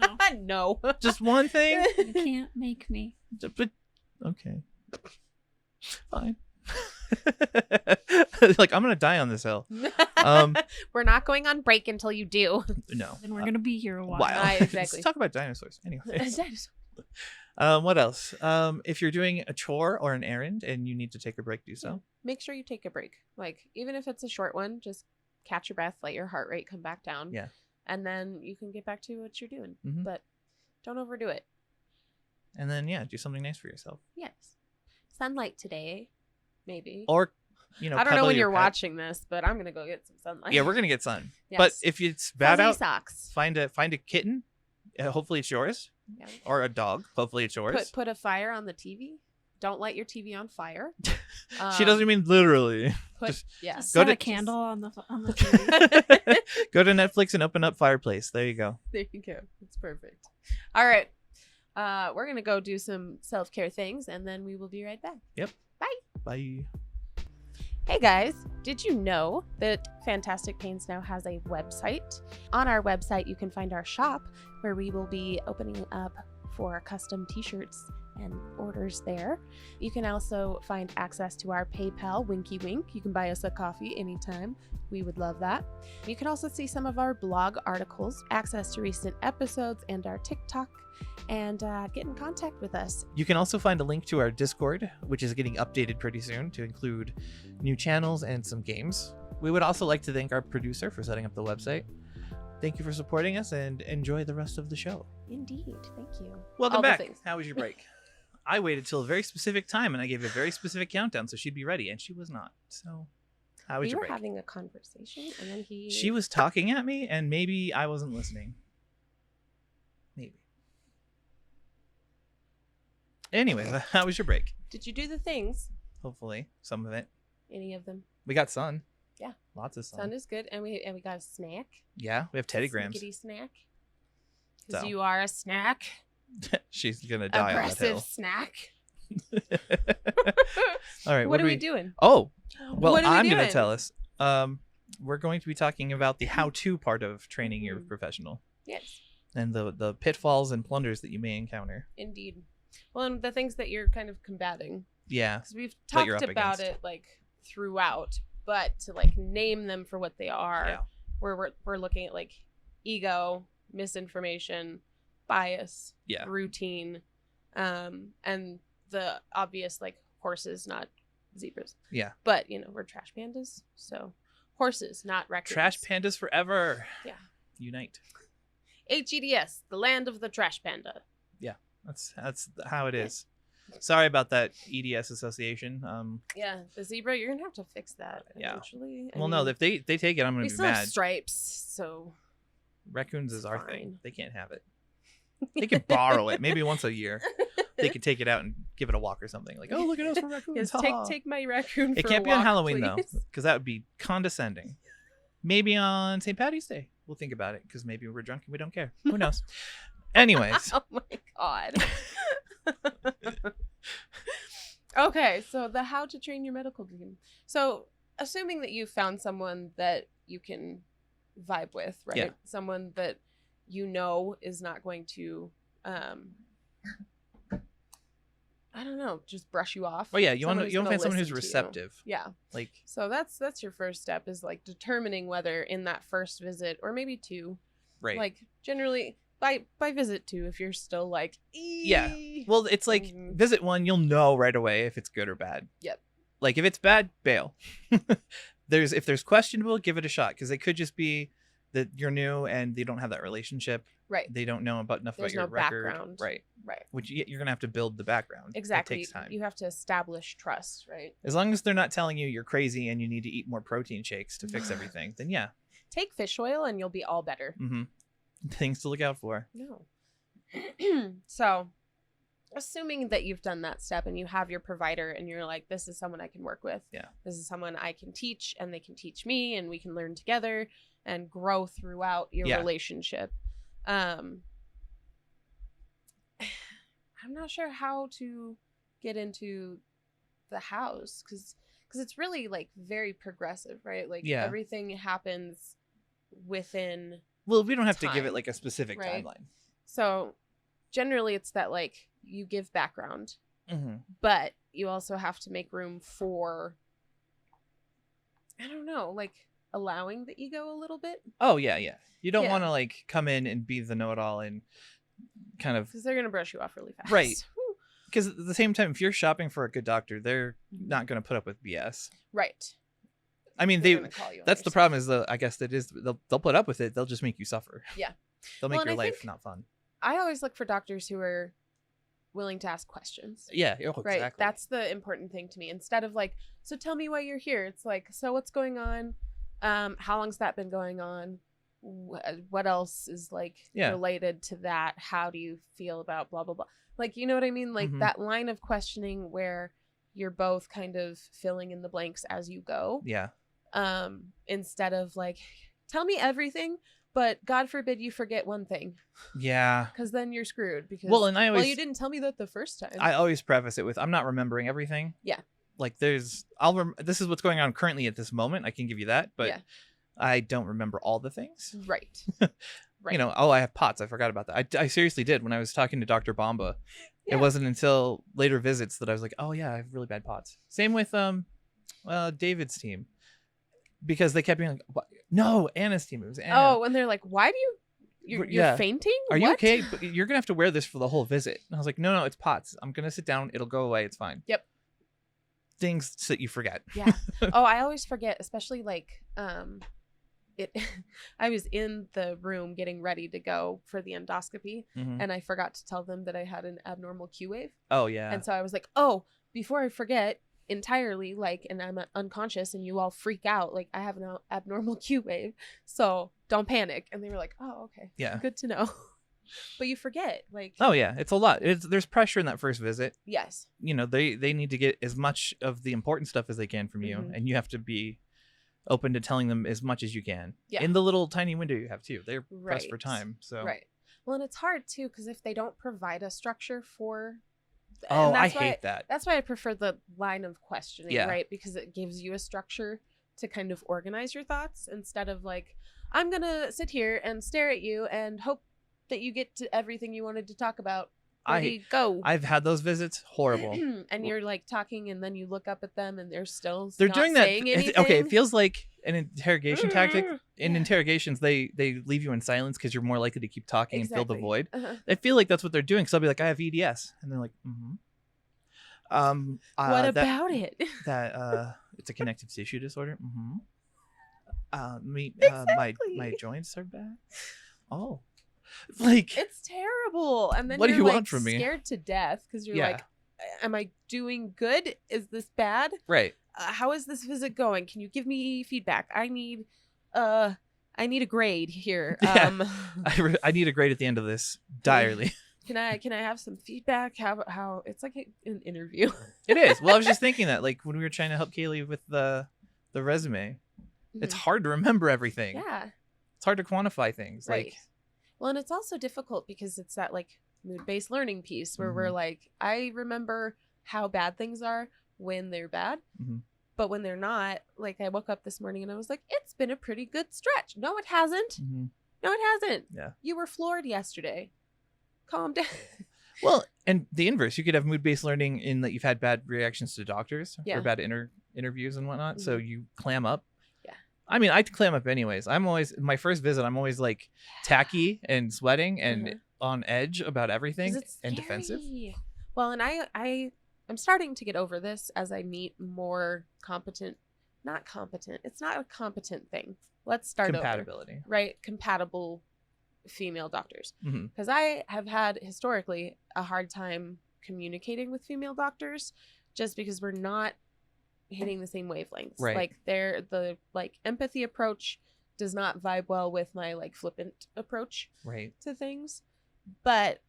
No, No. Just one thing. you can't make me. But okay. Fine. Like, I'm gonna die on this hill. We're not going on break until you do. No. Then we're gonna be here a while. Wow. Exactly. Let's talk about dinosaurs. Anyway. Make What else? If you're doing a chore or an errand and you need to take a break, do so. sure you take a break. Like, even if it's a short one, just catch your breath, let your heart rate come back down. Yeah. And then you can get back to what you're doing. Mhm. But don't overdo it. And then do something nice for yourself. Yes. Sunlight today, maybe. Or I don't know cuddle when your you're pet. watching this, but I'm gonna go get some sunlight. Yeah, we're gonna get sun. Yes. But if it's bad Fuzzy out, socks. find a kitten. Hopefully it's yours. Yeah. Or a dog. Hopefully it's yours. Put a fire on the TV. Don't light your TV on fire. She doesn't mean literally. Put, yeah. Just Go set to- a candle on the TV. Go to Netflix and open up Fireplace. There you go. There you go. It's perfect. All right. We're gonna go do some self-care things, and then we will be right back. Bye. Hey guys, did you know that Fantastic Pains now has a website? On our website, you can find our shop where we will be opening up for custom t-shirts and orders there. You can also find access to our PayPal, Winky Wink. You can buy us a coffee anytime. We would love that. You can also see some of our blog articles, access to recent episodes and our TikTok, and get in contact with us. You can also find a link to our Discord, which is getting updated pretty soon to include new channels and some games. We would also like to thank our producer for setting up the website. Thank you for supporting us and enjoy the rest of the show. Indeed. Thank you. Welcome All the back. things. How was your break? I waited till a very specific time and I gave a very specific countdown so she'd be ready, and she was not. So, how was We your were break? having a conversation, and then She was talking at me, and maybe I wasn't listening. Maybe. Anyway, how was your break? Did you do the things? Hopefully, some of it. Any of them? We got sun. Yeah. Lots of sun. Sun is good, and we got a snack. Yeah, we have Teddy Grahams. Snickety snack. Because So. you are a snack. She's gonna die Aggressive snack. on that hill. All right, What are we doing? Oh, well, What are we I'm gonna doing? tell us. We're going to be talking about the how-to part of training your Mhm. professional Yes, and the pitfalls and blunders that you may encounter. indeed. Well, and the things that you're kind of combating, Yeah. because we've That you're talked up about against. it like throughout, but to like name them for what they are, Yeah. we're looking at like ego, misinformation, bias, Yeah. routine, and the obvious like horses, not zebras. Yeah. But we're trash pandas, so horses, not raccoons. Trash pandas forever. Yeah. Unite. HEDS, the land of the trash panda. That's how it is. Sorry about that EDS association. Yeah, the zebra, you're gonna have to fix that Yeah. eventually. Well, no, if they take it, I'm gonna we be still have mad. stripes, so Raccoons is our Fine. thing. They can't have it. They can borrow it, maybe once a year. They could take it out and give it a walk or something. Like, oh, look at us, we're raccoons. yes, ha-ha." take my raccoon. It for can't a be on walk, Halloween though, please. because that would be condescending. Maybe on St. Patty's Day. We'll think about it, because maybe we're drunk and we don't care. Who knows? Anyways, Oh my god. Okay, so the how to train your medical team. So, assuming that you found someone that you can vibe with, right? Yeah. Someone that is not going to I don't know, just brush you off. well, yeah, you Someone want who's to gonna find someone who's listen to you. receptive. Yeah. Like, So that's your first step, is like determining whether in that first visit, or maybe two, Right. Like generally by visit 2, if you're still like, Yeah. Well, it's like visit 1, you'll know right away if it's good or bad. Yep. Like if it's bad, bail. If there's questionable, give it a shot, because it could just be that you're new and they don't have that relationship. Right. They don't know enough There's about your no record. background. Right. Right. Which you're gonna have to build the background. Exactly. It takes time. You have to establish trust, right? As long as they're not telling you you're crazy and you need to eat more protein shakes to fix everything, then yeah. Take fish oil and you'll be all better. Mm-hmm. Things to look out for. No. So, assuming that you've done that step and you have your provider and you're like, this is someone I can work with. Yeah. This is someone I can teach and they can teach me and we can learn together and grow throughout your relationship. I'm not sure how to get into the house because it's really like very progressive, right? Like everything happens within. Well, we don't have to give it time, like a specific right? timeline. So generally it's that like you give background, Mm-hmm. but you also have to make room for, I don't know, like allowing the ego a little bit. Oh, yeah. You don't want to like come in and be the know-it-all and kind of. Because they're going to brush you off really fast. Right. Because at the same time, if you're shopping for a good doctor, they're not going to put up with BS. Right. I mean, that's the problem is, I guess that is, they'll put up with it. They'll just make you suffer. Yeah. They'll make your life not fun. I always look for doctors who are willing to ask questions. Yeah. Oh, right. Exactly. That's the important thing to me. Instead of like, so tell me why you're here. It's like, so what's going on? How long's that been going on? What else is like related to that? How do you feel about blah, blah, blah? Like, you know what I mean? Like that line of questioning where you're both kind of filling in the blanks as you go. Yeah. Instead of like, tell me everything, but God forbid you forget one thing. Yeah. Because then you're screwed. Because you didn't tell me that the first time. I always preface it with, I'm not remembering everything. Yeah. Like this is what's going on currently at this moment. I can give you that, but I don't remember all the things. Right. Right. You know, I have POTS. I forgot about that. I seriously did when I was talking to Dr. Bomba. Yeah. It wasn't until later visits that I was like, oh yeah, I have really bad POTS. Same with David's team. Because they kept being like, what? No, Anna's team. It was Anna. Oh, and they're like, why do you're fainting? Are you okay? But you're going to have to wear this for the whole visit. And I was like, no, it's POTS. I'm going to sit down. It'll go away. It's fine. Yep. Things that you forget. Yeah. Oh, I always forget, especially like I was in the room getting ready to go for the endoscopy and I forgot to tell them that I had an abnormal Q wave. Oh yeah. And so I was like, oh, before I forget entirely, like, and I'm unconscious and you all freak out, like I have an abnormal Q wave, so don't panic. And they were like, oh, okay. Yeah. Good to know. But you forget, like. Oh yeah, it's a lot. There's pressure in that first visit. Yes. You know, they need to get as much of the important stuff as they can from you, and you have to be open to telling them as much as you can in the little tiny window you have too. They're pressed for time. So right. Well, and it's hard too because if they don't provide a structure for. Oh, I hate that. That's why I prefer the line of questioning, right? Because it gives you a structure to kind of organize your thoughts instead of like, I'm gonna sit here and stare at you and hope that you get to everything you wanted to talk about. Go. I've had those visits. Horrible. And you're like talking and then you look up at them and they're not doing that. Saying anything. Okay, it feels like an interrogation tactic. In interrogations, they leave you in silence because you're more likely to keep talking and fill the void. I feel like that's what they're doing. So I'll be like, I have EDS. And they're like, what about it? That it's a connective tissue disorder. My joints are bad. Oh. Like, it's terrible. And then what you're do you like want from me? Scared to death because you're like, am I doing good? Is this bad? Right. How is this visit going? Can you give me feedback? I need a grade here. Yeah. I need a grade at the end of this direly. Can I have some feedback? How it's like an interview. It is. Well, I was just thinking that, like, when we were trying to help Kaylee with the resume, it's hard to remember everything. Yeah. It's hard to quantify things. Right. Like, well, and it's also difficult because it's that like mood-based learning piece where we're like, I remember how bad things are when they're bad, but when they're not, like I woke up this morning and I was like, it's been a pretty good stretch. No, it hasn't. No, it hasn't. Yeah. You were floored yesterday. Calm down. Well, and the inverse, you could have mood-based learning in that you've had bad reactions to doctors or bad interviews and whatnot. So you clam up. I mean, I clam up anyways. I'm always my first visit. I'm always like tacky and sweating and on edge about everything 'Cause it's and defensive. scary. Well, and I'm starting to get over this as I meet more competent, not competent. It's not a competent thing. Let's start Compatibility. over. Right? Compatible female doctors. Mm-hmm. Because I have had historically a hard time communicating with female doctors just because we're not hitting the same wavelengths. Right. Like the like empathy approach does not vibe well with my like flippant approach Right. to things. But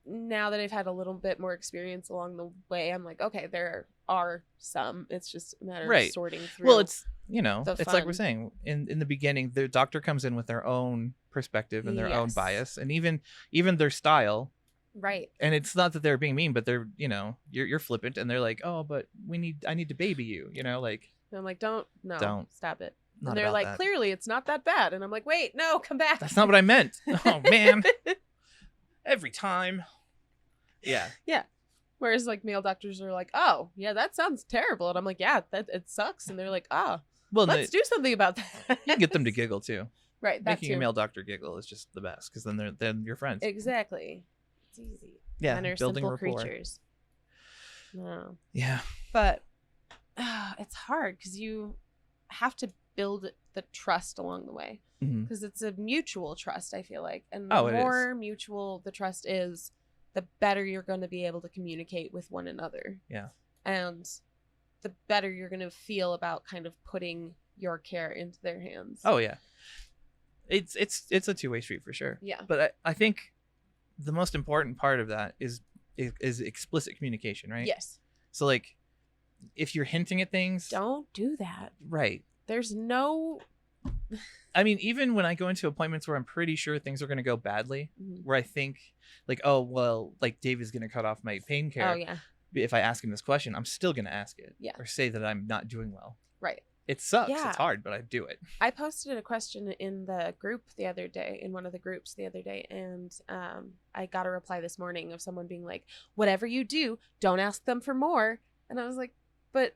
now that I've had a little bit more experience along the way, I'm like, okay, there are some. It's just a matter of sorting through. Well, it's it's like we're fun. saying in the beginning, the doctor comes in with their own perspective and their own Yes. bias, and even their style. right. And it's not that they're being mean, but they're you're flippant, and they're like, oh, but I need to baby you, like. And I'm like, don't stop it. Not And they're about like, that. clearly it's not that bad. And I'm like, wait, no, come back. That's not what I meant. Oh man, every time. Yeah. Yeah. Whereas like male doctors are like, oh yeah, that sounds terrible. And I'm like, yeah, that it sucks. And they're like, oh, Well, let's do something about that. you can get them to giggle too. Right. That Making too. a male doctor giggle is just the best because then you're friends. Exactly. It's easy. Yeah, Men are building simple rapport. creatures. No. Yeah. But it's hard because you have to build the trust along the way Mhm. because it's a mutual trust, I feel like. And the Oh, it is. more mutual the trust is, the better you're going to be able to communicate with one another. Yeah. And the better you're going to feel about kind of putting your care into their hands. Oh yeah. It's a two-way street for sure. Yeah. But I think the most important part of that is explicit communication, right? Yes. So like, if you're hinting at things, Don't do that. right? There's no. I mean, even when I go into appointments where I'm pretty sure things are going to go badly, where I think like, oh well, like Dave is going to cut off my pain care. Oh yeah. If I ask him this question, I'm still going to ask it. Yeah. Or say that I'm not doing well. Right. It sucks. Yeah. It's hard, but I do it. I posted a question in the group the other day, in one of the groups the other day, and I got a reply this morning of someone being like, whatever you do, don't ask them for more. And I was like, but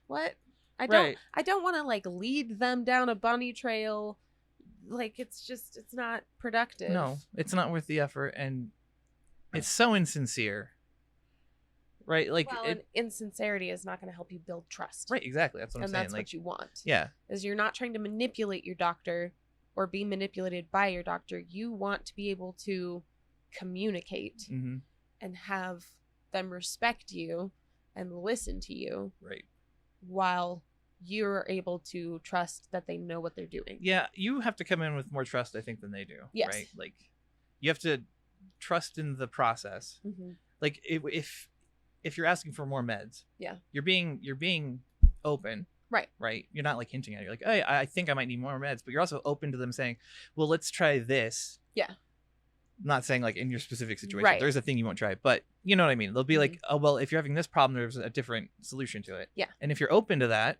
what? I don't want to like lead them down a bunny trail. Like it's not productive. No, it's not worth the effort, and it's so insincere. Right? Like Well, and insincerity is not going to help you build trust. right, exactly. That's what I'm And saying. that's Like, what you want. yeah. Is you're not trying to manipulate your doctor or be manipulated by your doctor. You want to be able to communicate Mm-hmm. and have them respect you and listen to you Right. while you're able to trust that they know what they're doing. Yeah, you have to come in with more trust, I think, than they do. Yes. Right? Like, you have to trust in the process. Mm-hmm. Like, if you're asking for more meds, Yeah. you're being open. Right. Right. You're not like hinting at it. You're like, hey, I think I might need more meds, but you're also open to them saying, well, let's try this. Yeah. Not saying like in your specific situation, Right. there's a thing you won't try, but you know what I mean? They'll be like, oh, well, if you're having this problem, there's a different solution to it. Yeah. And if you're open to that,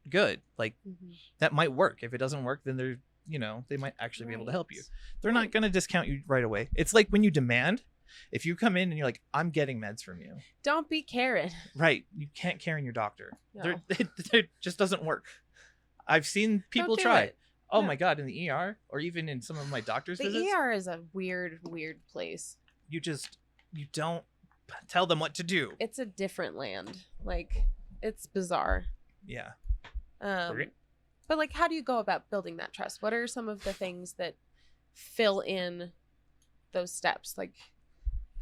good. Like Mm-hmm. that might work. If it doesn't work, then they're, they might actually be able to help you. They're Right. not going to discount you right away. It's like when you demand, if you come in and you're like, I'm getting meds from you. Don't be Karen. Right. You can't Karen your doctor. No. It just doesn't work. I've seen people Don't do try. it. Oh No. my God, in the ER or even in some of my doctor's The visits, ER is a weird place. you don't tell them what to do. It's a different land. Like, it's bizarre. Yeah. But like, how do you go about building that trust? What are some of the things that fill in those steps? Like,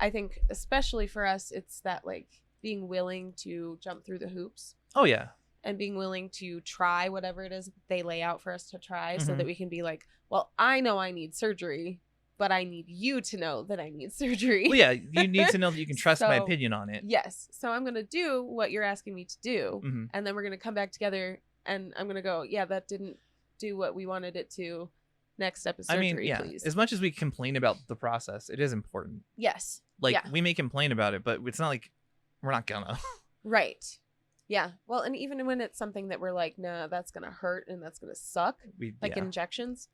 I think especially for us, it's that like being willing to jump through the hoops Oh yeah. and being willing to try whatever it is they lay out for us to try, so Mhm. that we can be like, well, I know I need surgery, but I need you to know that I need surgery. Well, yeah. You need to know that you can trust my So, opinion on it. Yes. So I'm going to do what you're asking me to do. hmm And then we're going to come back together and I'm going to go, yeah, that didn't do what we wanted it to. Next step is surgery, I mean, yeah. please. As much as we complain about the process, it is important. Yes. Like Yeah. we may complain about it, but it's not like we're not gonna. Right. Yeah. Well, and even when it's something that we're like, nah, that's going to hurt and that's going to suck. Like yeah. injections.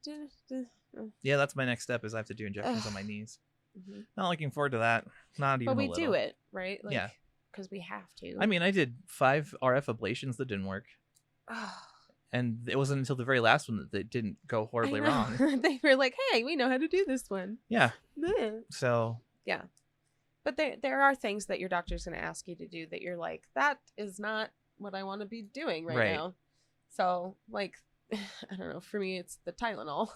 Yeah, that's my next step is I have to do injections on my knees. Mhm. Not looking forward to that. Not even But we a little. do it, right? Like, Yeah. Because we have to. I mean, I did 5 RF ablations that didn't work. And it wasn't until the very last one that it didn't go horribly wrong. They were like, hey, we know how to do this one. Yeah. Bleh. So. Yeah. But there are things that your doctor's going to ask you to do that you're like, that is not what I want to be doing right now. So, like, I don't know. For me, it's the Tylenol.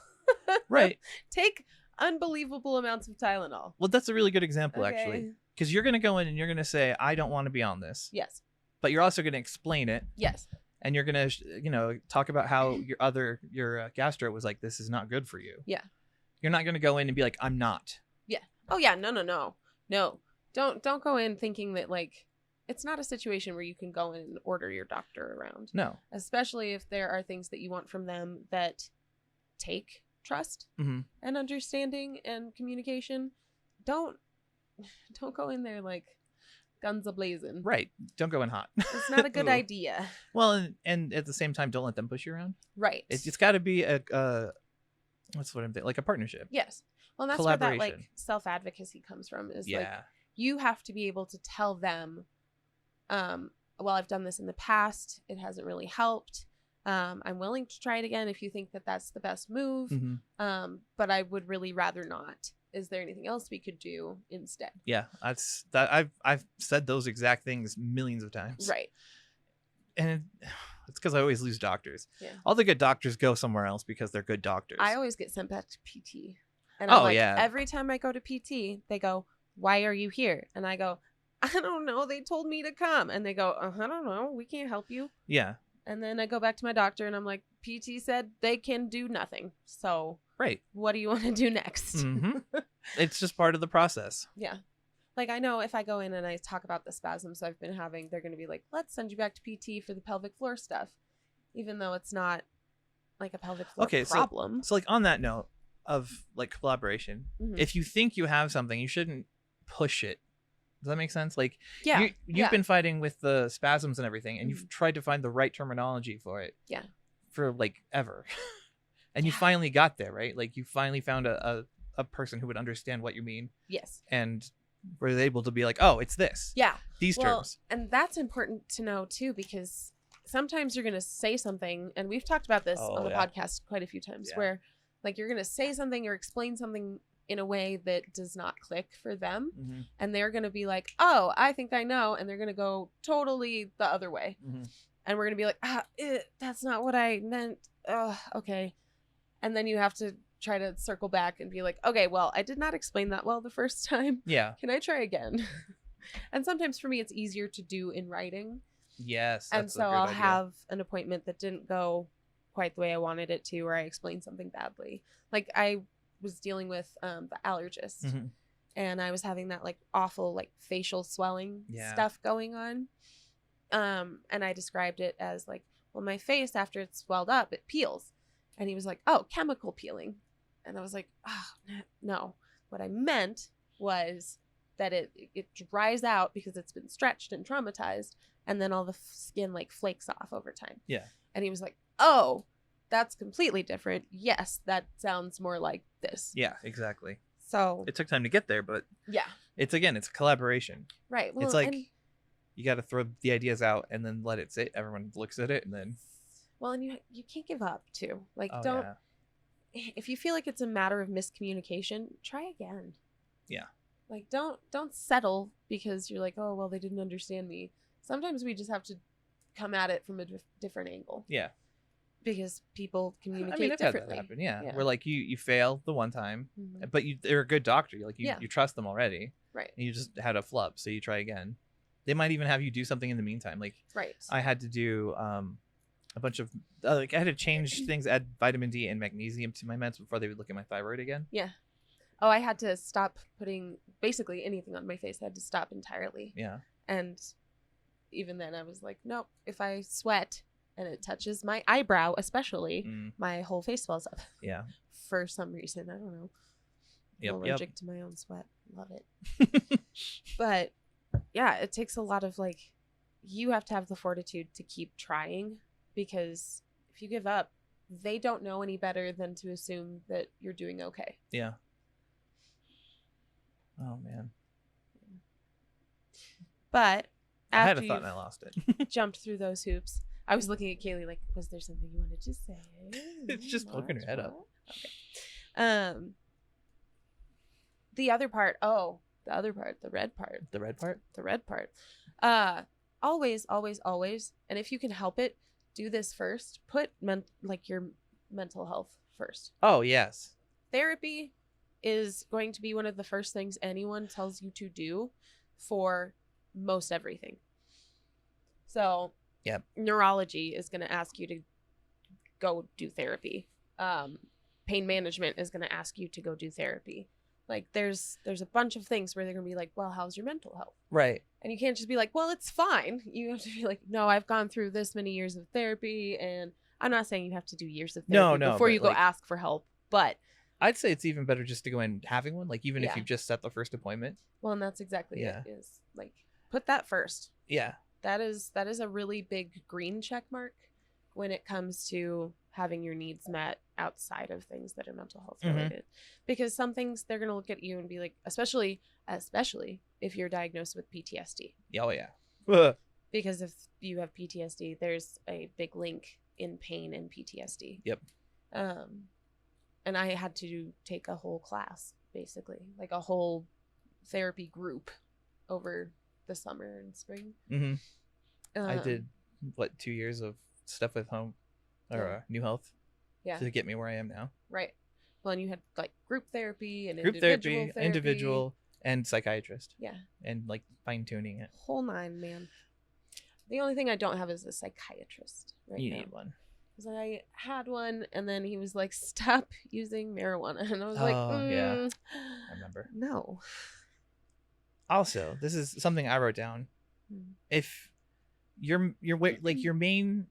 Right. Take unbelievable amounts of Tylenol. Well, that's a really good example, actually. Because you're going to go in and you're going to say, I don't want to be on this. Yes. But you're also going to explain it. Yes. And you're going to, talk about how your gastro was like, this is not good for you. Yeah. You're not going to go in and be like, I'm not. Yeah. Oh, yeah. No. Don't go in thinking that, like, it's not a situation where you can go in and order your doctor around. No. Especially if there are things that you want from them that take trust and understanding and communication. Don't go in there like guns a-blazing. Right. Don't go in hot. It's not a good idea. Well, and at the same time, don't let them push you around. Right. It's got to be what's what I'm thinking? Like a partnership. Yes. Well, and that's where that like self-advocacy comes from. Is like you have to be able to tell them, well, I've done this in the past. It hasn't really helped. I'm willing to try it again if you think that that's the best move. But I would really rather not. Is there anything else we could do instead? Yeah, that's that. I've said those exact things millions of times. Right. And it's because I always lose doctors. Yeah. All the good doctors go somewhere else because they're good doctors. I always get sent back to PT. And I'm every time I go to PT, they go, why are you here? And I go, I don't know. They told me to come. And they go, I don't know. We can't help you. Yeah. And then I go back to my doctor and I'm like, PT said they can do nothing. So what do you want to do next? It's just part of the process. Yeah. Like, I know if I go in and I talk about the spasms I've been having, they're going to be like, let's send you back to PT for the pelvic floor stuff. Even though it's not like a pelvic floor problem. So like on that note of like collaboration, if you think you have something, you shouldn't push it. Does that make sense? Like, you've been fighting with the spasms and everything, and you've tried to find the right terminology for it. Yeah. For like ever. And you finally got there, right? Like you finally found a person who would understand what you mean. Yes. And were able to be like, oh, it's this. Yeah. These terms. And that's important to know too, because sometimes you're going to say something, and we've talked about this on the podcast quite a few times, where like you're going to say something or explain something in a way that does not click for them. And they're going to be like, oh, I think I know. And they're going to go totally the other way. And we're going to be like, that's not what I meant. Okay. And then you have to try to circle back and be like, okay, well, I did not explain that well the first time. Yeah. Can I try again? And sometimes for me, it's easier to do in writing. Yes. And so I'll have an appointment that didn't go quite the way I wanted it to, or I explained something badly. Like I was dealing with the allergist and I was having that like awful like facial swelling stuff going on. And I described it as like, well, my face after it's swelled up, it peels. And he was like, oh, chemical peeling. And I was like, oh, no. What I meant was that it dries out because it's been stretched and traumatized. And then all the skin like flakes off over time. Yeah. And he was like, oh, that's completely different. Yes, that sounds more like this. Yeah, exactly. So it took time to get there, but it's a collaboration. Right. Well, it's like you got to throw the ideas out and then let it sit. Everyone looks at it and then. Well, and you can't give up too. Like if you feel like it's a matter of miscommunication, try again. Yeah. Like don't settle because you're like, oh, well, they didn't understand me. Sometimes we just have to come at it from a different angle. Yeah. Because people communicate differently. Had that happen. Yeah. Where like you fail the one time, but they're a good doctor. You trust them already. Right. And you just had a flub, so you try again. They might even have you do something in the meantime. Like I had to do a bunch of I had to change things, add vitamin D and magnesium to my meds before they would look at my thyroid again. Yeah. Oh, I had to stop putting basically anything on my face. I had to stop entirely. Yeah. And even then I was like, nope, if I sweat and it touches my eyebrow especially, my whole face swells up. Yeah. For some reason. I don't know. I'm allergic to my own sweat. Love it. But yeah, it takes a lot of like, you have to have the fortitude to keep trying, because if you give up, they don't know any better than to assume that you're doing okay. Yeah. Oh man. But I had a thought and I lost it. Jumped through those hoops. I was looking at Kaylee like, was there something you wanted to say? It's just poking her head up. Okay. The other part, the red part. The red part? The red part. Always, and if you can help it, do this first. Put your mental health first. Oh, yes. Therapy is going to be one of the first things anyone tells you to do for most everything. So, yep. Neurology is going to ask you to go do therapy. Pain management is going to ask you to go do therapy. Like there's a bunch of things where they're going to be like, well, how's your mental health? Right. And you can't just be like, well, it's fine. You have to be like, no, I've gone through this many years of therapy. And I'm not saying you have to do years of therapy before you go ask for help. But I'd say it's even better just to go in having one. Like even if Yeah. you've just set the first appointment. Well, and that's exactly Yeah. it. Is like put that first. Yeah. That is a really big green check mark when it comes to having your needs met outside of things that are mental health related. Because some things they're going to look at you and be like, especially if you're diagnosed with PTSD. Oh, yeah. Because if you have PTSD, there's a big link in pain and PTSD. Yep. And I had to take a whole class, basically, like a whole therapy group over the summer and spring. I did 2 years of stuff with home or New Health to get me where I am now. Right. Well, and you had like group therapy and individual and psychiatrist. Yeah. And like fine tuning it. Whole nine, man. The only thing I don't have is a psychiatrist right You now. need one. Because I had one, and then he was like, "Stop using marijuana," and I was like, yeah, I remember. No. Also, this is something I wrote down. If your main,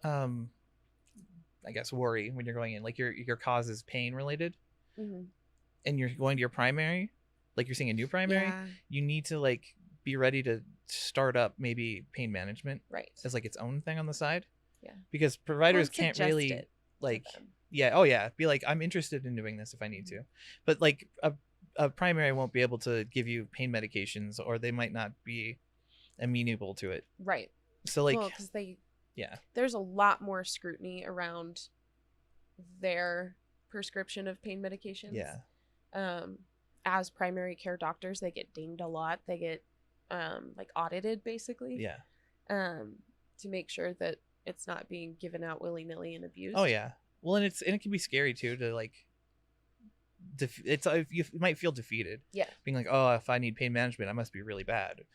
I guess worry when you're going in, like your cause is pain related, and you're going to your primary, like you're seeing a new primary, you need to like be ready to start up maybe pain management as like its own thing on the side. Yeah. Because providers can't really like be like, I'm interested in doing this if I need to. But like a primary won't be able to give you pain medications, or they might not be amenable to it. Right. So like, because there's a lot more scrutiny around their prescription of pain medications. Yeah. As primary care doctors, they get dinged a lot. They get like audited basically. Yeah. To make sure that it's not being given out willy-nilly and abused. Oh yeah. Well, and it can be scary too to like you might feel defeated. Yeah. Being like, oh, if I need pain management, I must be really bad.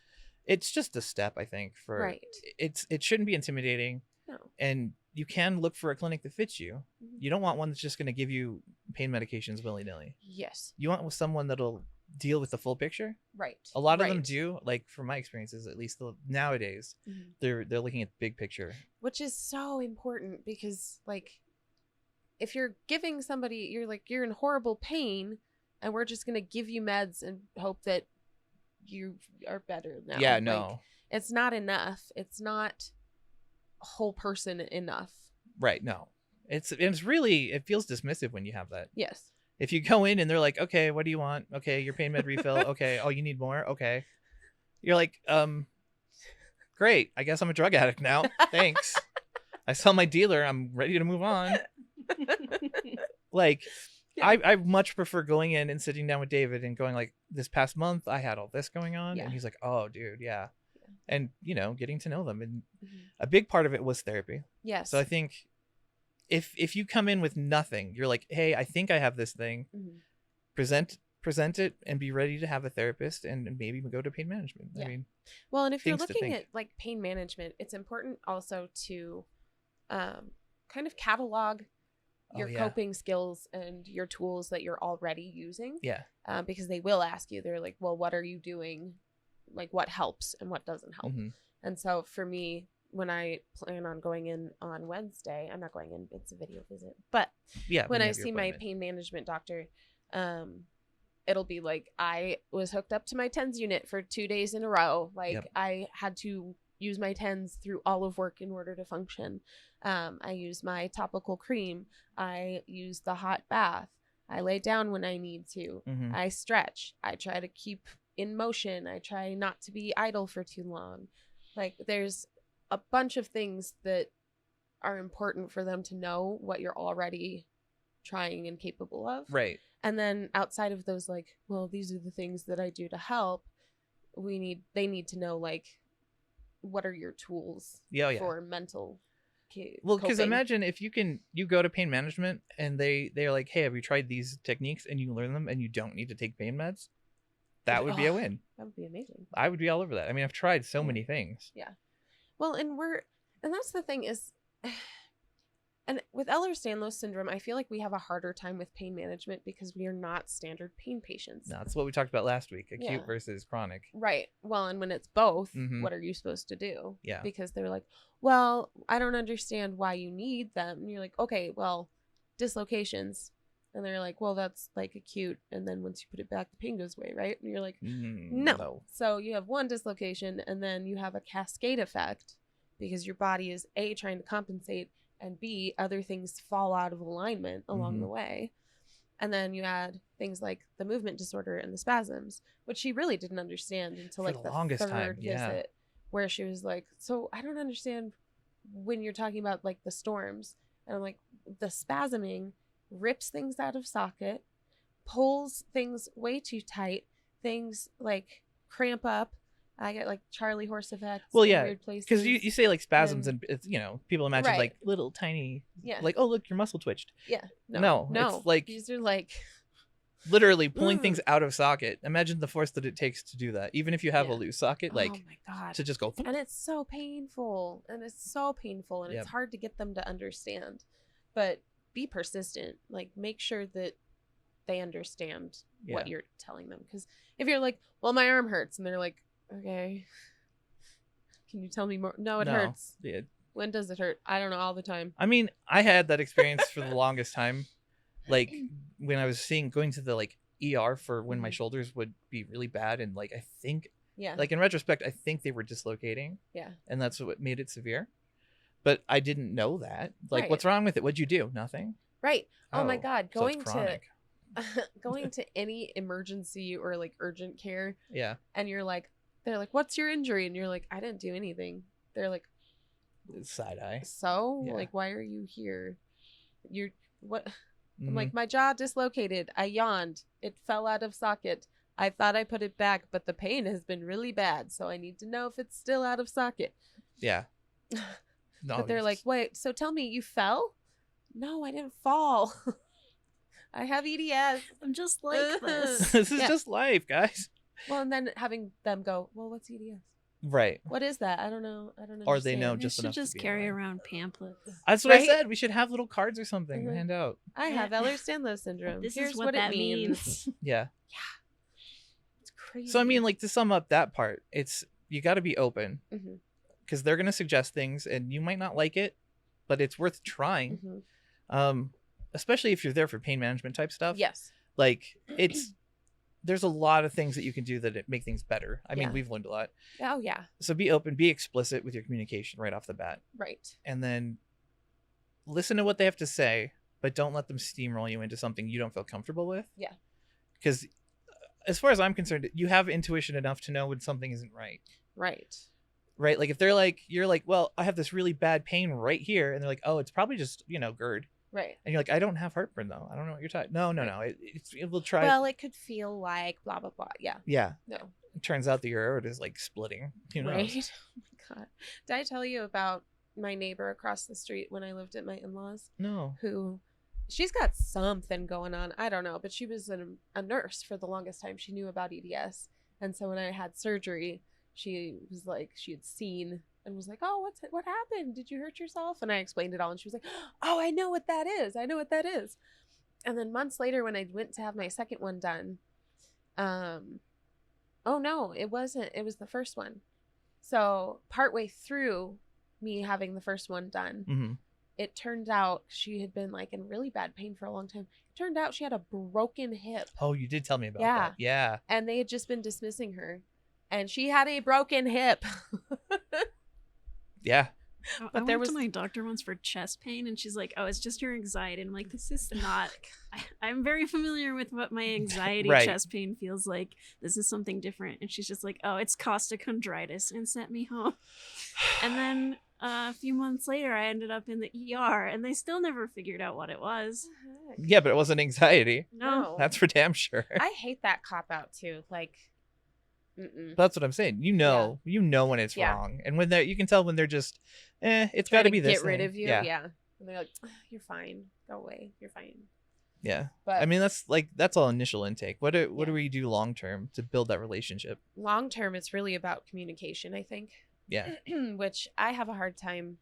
It's just a step, I think, for it shouldn't be intimidating. No. And you can look for a clinic that fits you. You don't want one that's just going to give you pain medications willy-nilly. Yes. You want someone that'll deal with the full picture. Right. A lot of them do, like from my experiences, at least nowadays, they're looking at the big picture. Which is so important because like if you're giving somebody, you're in horrible pain and we're just going to give you meds and hope that you are better now. Yeah, no. Like, it's not enough. It's not a whole person enough. Right, no. It's really, it feels dismissive when you have that. Yes. If you go in and they're like, okay, what do you want? Okay, your pain med refill. Okay. Oh, you need more? Okay. You're like, great. I guess I'm a drug addict now. Thanks. I saw my dealer. I'm ready to move on. Like, I much prefer going in and sitting down with David and going like, this past month I had all this going on. And he's like, oh, dude, yeah. And, getting to know them. And a big part of it was therapy. Yes. So I think if you come in with nothing, you're like, hey, I think I have this thing, present it and be ready to have a therapist and maybe go to pain management. Yeah. I mean, well, and if you're looking at like pain management, it's important also to kind of catalog your coping skills and your tools that you're already using. Yeah. Because they will ask you, they're like, well, what are you doing? Like what helps and what doesn't help. And so for me, when I plan on going in on Wednesday, I'm not going in, it's a video visit, but when I see my pain management doctor, it'll be like, I was hooked up to my TENS unit for 2 days in a row. Like I had to use my TENS through all of work in order to function. I use my topical cream. I use the hot bath. I lay down when I need to. I stretch. I try to keep in motion. I try not to be idle for too long. Like there's a bunch of things that are important for them to know what you're already trying and capable of. Right. And then outside of those, like, well, these are the things that I do to help, they need to know, like, what are your tools for mental well, because coping. imagine if you go to pain management and they're like, hey, have you tried these techniques, and you learn them and you don't need to take pain meds. That would be a win. That would be amazing. I would be all over that. I mean, I've tried so many things. Yeah. Well, and that's the thing is, and with Ehlers-Danlos syndrome, I feel like we have a harder time with pain management because we are not standard pain patients. No, that's what we talked about last week, acute versus chronic. Right. Well, and when it's both, what are you supposed to do? Yeah. Because they're like, well, I don't understand why you need them. And you're like, okay, well, dislocations. And they're like, well, that's like acute. And then once you put it back, the pain goes away, right? And you're like, no. So you have one dislocation and then you have a cascade effect because your body is A, trying to compensate, and B, other things fall out of alignment along the way. And then you add things like the movement disorder and the spasms, which she really didn't understand until like the longest third visit, where she was like, so I don't understand when you're talking about like the storms. And I'm like, the spasming rips things out of socket, pulls things way too tight, things like cramp up. I get like Charlie horse effects. Well, yeah, because you say like spasms and it's, people imagine like little tiny, like, oh, look, your muscle twitched. Yeah. No. It's like these are like literally pulling things out of socket. Imagine the force that it takes to do that. Even if you have a loose socket, like, oh my God, to just go. And it's so painful. And it's hard to get them to understand. But be persistent. Like, make sure that they understand what you're telling them. Because if you're like, well, my arm hurts, and they're like, okay, can you tell me more? No, it hurts. Yeah. When does it hurt? I don't know, all the time. I mean, I had that experience for the longest time. Like when I was going to the like ER for when my shoulders would be really bad. And like, I think, like in retrospect, I think they were dislocating. Yeah. And that's what made it severe. But I didn't know that. Like, what's wrong with it? What'd you do? Nothing. Right. Oh my God. So Going to any emergency or like urgent care. Yeah. And they're like, what's your injury? And you're like, I didn't do anything. They're like, side eye. So like, why are you here? You're what? I'm like, my jaw dislocated. I yawned. It fell out of socket. I thought I put it back, but the pain has been really bad. So I need to know if it's still out of socket. Yeah. No, but they're like, wait, so tell me, you fell? No, I didn't fall. I have EDS. I'm just like this. This is just life, guys. Well, and then having them go, well, what's EDS? Right. What is that? I don't know. Or they know just enough. Should just carry around pamphlets. That's what I said. We should have little cards or something to hand out. I have Ehlers-Danlos syndrome. This Here's is what that means. Yeah. It's crazy. So I mean, like, to sum up that part, it's you got to be open because they're gonna suggest things and you might not like it, but it's worth trying. Especially if you're there for pain management type stuff. Yes. Like there's a lot of things that you can do that make things better. I mean, we've learned a lot. Oh yeah. So be open, be explicit with your communication right off the bat. Right. And then listen to what they have to say, but don't let them steamroll you into something you don't feel comfortable with. Yeah. Because as far as I'm concerned, you have intuition enough to know when something isn't right. Right. Right. Like if they're like, you're like, well, I have this really bad pain right here. And they're like, oh, it's probably just, GERD. Right. And you're like, I don't have heartburn though. I don't know what you're talking. No. It will try. Well, it could feel like blah, blah, blah. Yeah. Yeah. No. It turns out the aorta is like splitting. Who knows? Right. Oh my God. Did I tell you about my neighbor across the street when I lived at my in-laws? No. She's got something going on. I don't know. But she was a nurse for the longest time. She knew about EDS. And so when I had surgery, she was like, she had seen and was like, oh, what happened? Did you hurt yourself? And I explained it all. And she was like, oh, I know what that is. And then months later, when I went to have my second one done, oh no, it wasn't. It was the first one. So partway through me having the first one done, it turned out she had been like in really bad pain for a long time. It turned out she had a broken hip. Oh, you did tell me about that. Yeah. And they had just been dismissing her. And she had a broken hip. Yeah. But I went to my doctor once for chest pain, and she's like, oh, it's just your anxiety. And I'm like, this is not... I'm very familiar with what my anxiety chest pain feels like. This is something different. And she's just like, oh, it's costochondritis, and sent me home. And then a few months later, I ended up in the ER, and they still never figured out what it was. Yeah, but it wasn't anxiety. No. That's for damn sure. I hate that cop out too. Like, that's what I'm saying. You know when it's wrong, and when you can tell when they're just, it's got to be this. Get rid thing. of you. Yeah. And they're like, you're fine. Go away. You're fine. Yeah. But I mean, that's all initial intake. What do we do long term to build that relationship? Long term, it's really about communication, I think. Yeah. Which I have a hard time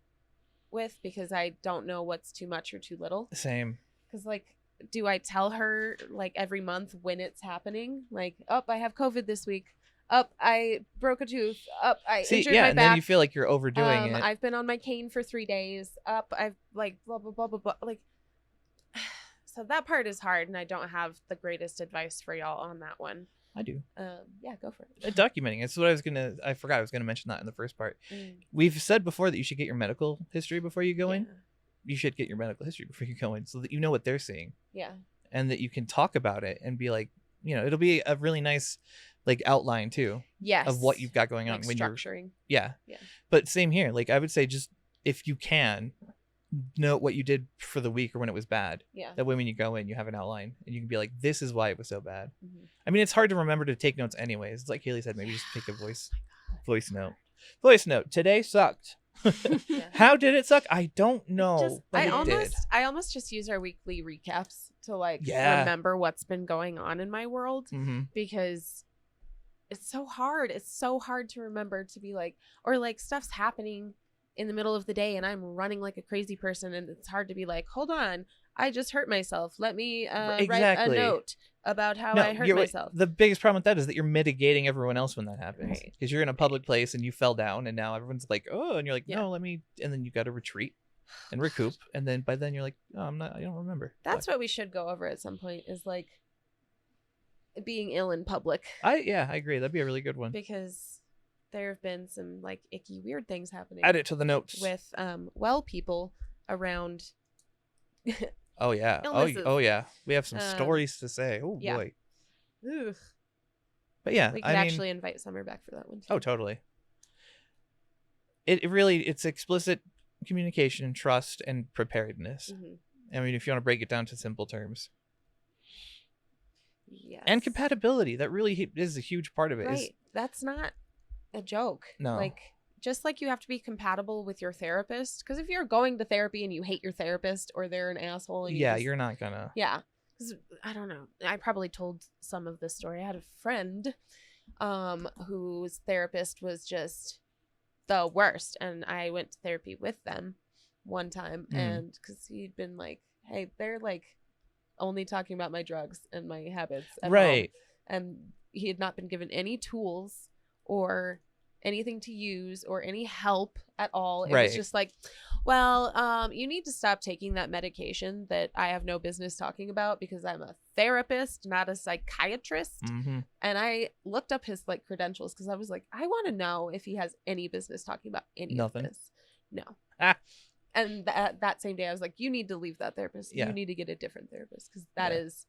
with because I don't know what's too much or too little. Same. Because, like, do I tell her, like, every month when it's happening? Like, I have COVID this week. I broke a tooth. I injured my back. And then you feel like you're overdoing it. I've been on my cane for 3 days. I've, like, blah, blah, blah, blah, blah. Like, so that part is hard, and I don't have the greatest advice for y'all on that one. I do. Yeah, go for it. Documenting. That's what I forgot I was going to mention that in the first part. We've said before that you should get your medical history before you go in. You should get your medical history before you go in so that you know what they're seeing. Yeah. And that you can talk about it and be like, it'll be a really nice, like, outline too. Yes. Of what you've got going on like when structuring. Yeah. But same here. Like, I would say just if you can note what you did for the week or when it was bad. Yeah. That way when you go in, you have an outline and you can be like, this is why it was so bad. I mean, it's hard to remember to take notes anyways. It's like Haley said, maybe just take a voice note. Voice note. Today sucked. How did it suck? I don't know. I almost just use our weekly recaps to remember what's been going on in my world because it's so hard. It's so hard to remember to be like, or like stuff's happening in the middle of the day and I'm running like a crazy person and it's hard to be like, hold on, I just hurt myself. Let me write a note about how I hurt myself. The biggest problem with that is that you're mitigating everyone else when that happens because you're in a public place and you fell down and now everyone's like, oh, and you're like, no, and then you got to retreat and recoup. And then by then you're like, oh, I don't remember. That's what we should go over at some point is like being ill in public. I agree. That'd be a really good one because there have been some like icky weird things happening. Add it to the notes with people around. Oh yeah. Illnesses. Oh yeah. We have some stories to say. Oh boy. Ugh. But yeah, we could actually invite Summer back for that one too. Oh totally. It's explicit communication, trust, and preparedness. I mean, if you want to break it down to simple terms. Yes. And compatibility. That really is a huge part of it. Right. That's not a joke. No. Like, just like you have to be compatible with your therapist. Because if you're going to therapy and you hate your therapist or they're an asshole. You're not gonna. Yeah. Because I don't know. I probably told some of this story. I had a friend whose therapist was just the worst. And I went to therapy with them one time. And because he'd been like, hey, they're like only talking about my drugs and my habits at home. And he had not been given any tools or anything to use or any help at all. It was just like, well, you need to stop taking that medication that I have no business talking about because I'm a therapist, not a psychiatrist. And I looked up his like credentials because I was like, I want to know if he has any business talking about any of this. No. And that same day I was like, you need to leave that therapist. You need to get a different therapist because that is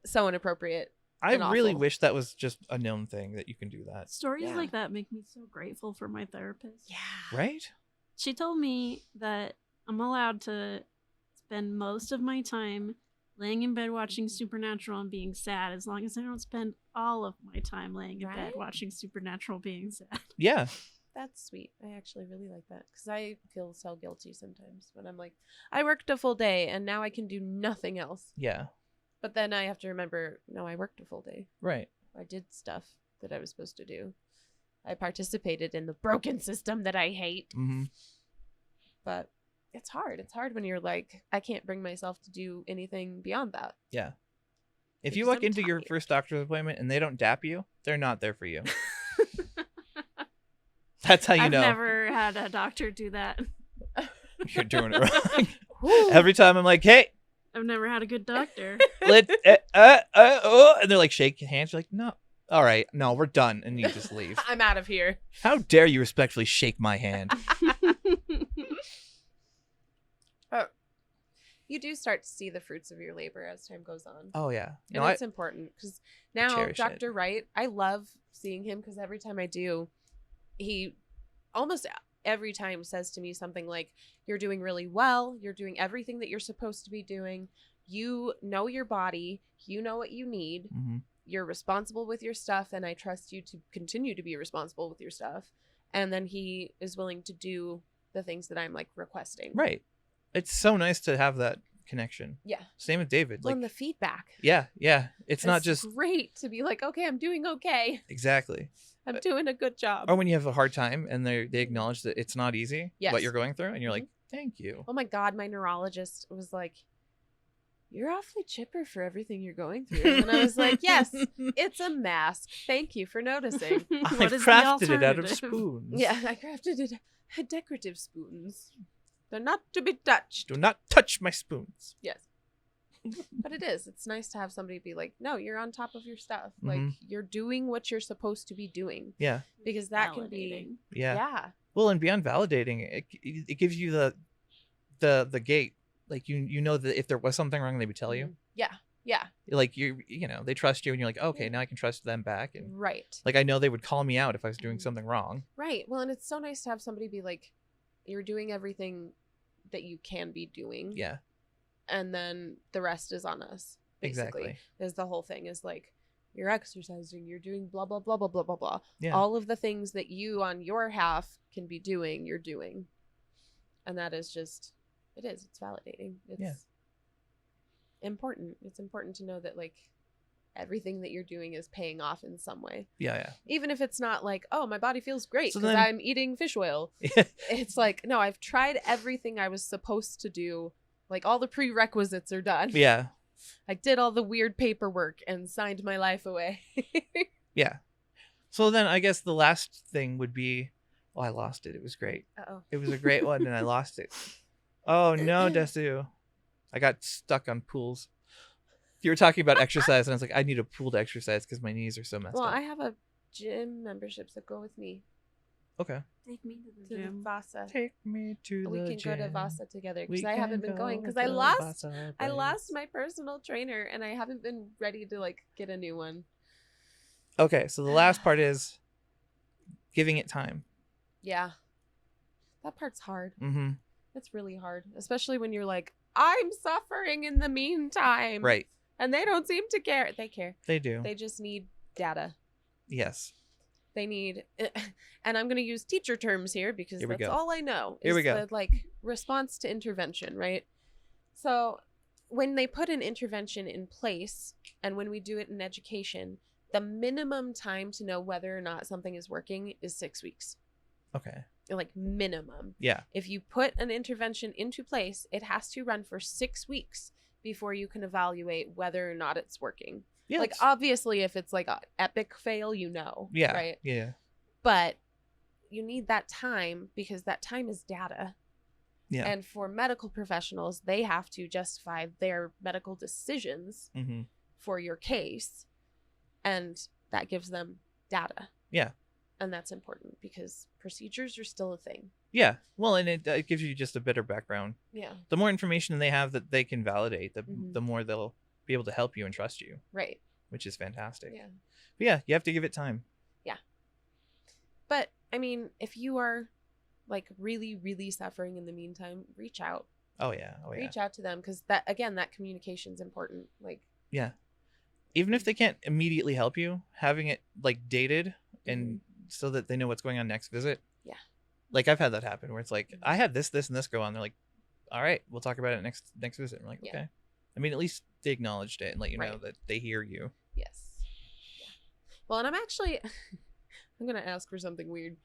so inappropriate. I really wish that was just a known thing that you can do that. Stories like that make me so grateful for my therapist. Yeah. Right? She told me that I'm allowed to spend most of my time laying in bed watching Supernatural and being sad as long as I don't spend all of my time laying in bed watching Supernatural being sad. Yeah. That's sweet. I actually really like that because I feel so guilty sometimes when I'm like, I worked a full day and now I can do nothing else. Yeah. But then I have to remember, no, I worked a full day. Right. I did stuff that I was supposed to do. I participated in the broken system that I hate. But it's hard. It's hard when you're like, I can't bring myself to do anything beyond that. Yeah. If you walk into your first doctor's appointment and they don't dap you, they're not there for you. That's how you know. I've never had a doctor do that. You're doing it wrong. Every time I'm like, hey. I've never had a good doctor. And they're like, shake hands. You're like, no. All right. No, we're done. And you just leave. I'm out of here. How dare you respectfully shake my hand? You do start to see the fruits of your labor as time goes on. Oh, yeah. And it's important because now Dr. Wright, I love seeing him because every time I do, he almost every time says to me something like, you're doing really well. You're doing everything that you're supposed to be doing. You know your body. You know what you need. Mm-hmm. You're responsible with your stuff, and I trust you to continue to be responsible with your stuff. And then he is willing to do the things that I'm like requesting. Right. It's so nice to have that connection. Yeah. Same with David. Well, Like and the feedback. yeah. It's not just great to be like, okay, I'm doing okay. exactly. I'm doing a good job. Or when you have a hard time and they acknowledge that it's not easy Yes. what you're going through, and you're Mhm. like, thank you. Oh my God, my neurologist was like, you're awfully chipper for everything you're going through. And I was like, yes, it's a mask. Thank you for noticing. I've What is the crafted it out of alternative? spoons. Yeah, I crafted it decorative spoons. They're not to be touched. Do not touch my spoons. Yes. But it is. It's nice to have somebody be like, no, you're on top of your stuff. Like, Mhm. you're doing what you're supposed to be doing. Yeah. Because that can be, Yeah. yeah. Well, and beyond validating, it gives you the gate. Like you know that if there was something wrong, they would tell you. Mhm. Yeah. Yeah. Like you know, they trust you, and you're like, okay, now I can trust them back. And Right. like I know they would call me out if I was doing Mhm. something wrong. Right. Well, and it's so nice to have somebody be like, you're doing everything that you can be doing. Yeah. And then the rest is on us. Basically. Exactly. Is the whole thing is like, you're exercising, you're doing blah, blah, blah, blah, blah, blah, blah. Yeah. All of the things that you on your half can be doing, you're doing. And that is just, it's validating. It's important. It's important to know that like everything that you're doing is paying off in some way. Yeah. Even if it's not like, oh, my body feels great So because then- I'm eating fish oil. Yeah. It's like, no, I've tried everything I was supposed to do. Like all the prerequisites are done. Yeah. I did all the weird paperwork and signed my life away. Yeah. So then I guess the last thing would be, oh, I lost it. It was great. Uh-oh. It was a great one, and I lost it. Oh no, Desu. I got stuck on pools. You were talking about exercise, and I was like, I need a pool to exercise because my knees are so messed Well, up. I have a gym membership, so go with me Okay. Take me to the to the gym. Vasa. Take me to We the can gym. go to Vasa together We because I haven't can been going go because I to lost Vasa I lost Place. my personal trainer and I haven't been ready to like get a new one. Okay, so the last part is giving it time. Yeah. That part's hard. Mm-hmm. It's really hard, especially when you're like, I'm suffering in the meantime. Right. And they don't seem to care. They care. They do. They just need data. Yes. They need, and I'm going to use teacher terms here because Here we that's go. all I know. Here we go. The, like response to intervention, right? So when they put an intervention in place, and when we do it in education, the minimum time to know whether or not something is working is 6 weeks. Okay. Like minimum. Yeah. If you put an intervention into place, it has to run for 6 weeks before you can evaluate whether or not it's working. Yeah. Like obviously if it's like an epic fail, you know. yeah. Right. Yeah. But you need that time because that time is data. Yeah. And for medical professionals, they have to justify their medical decisions Mm-hmm. for your case. And that gives them data. Yeah. And that's important because procedures are still a thing. Yeah. Well, and it gives you just a better background. Yeah. The more information they have that they can validate, Mhm. the more they'll be able to help you and trust you, Right. which is fantastic. Yeah. But yeah, you have to give it time. But I mean, if you are like really, really suffering in the meantime, reach out. Oh yeah. Oh yeah. Reach out to them because that again, that communication is important. Like, Yeah. Even if they can't immediately help you, having it like dated and so that they know what's going on next visit. Yeah. Like I've had that happen where it's like, Mhm. I had this, and this go on. They're like, all right, we'll talk about it next visit. I'm like, Yeah. okay. I mean, at least they acknowledged it and let you know Right. that they hear you. yes. Yeah. Well, and I'm actually, I'm going to ask for something weird.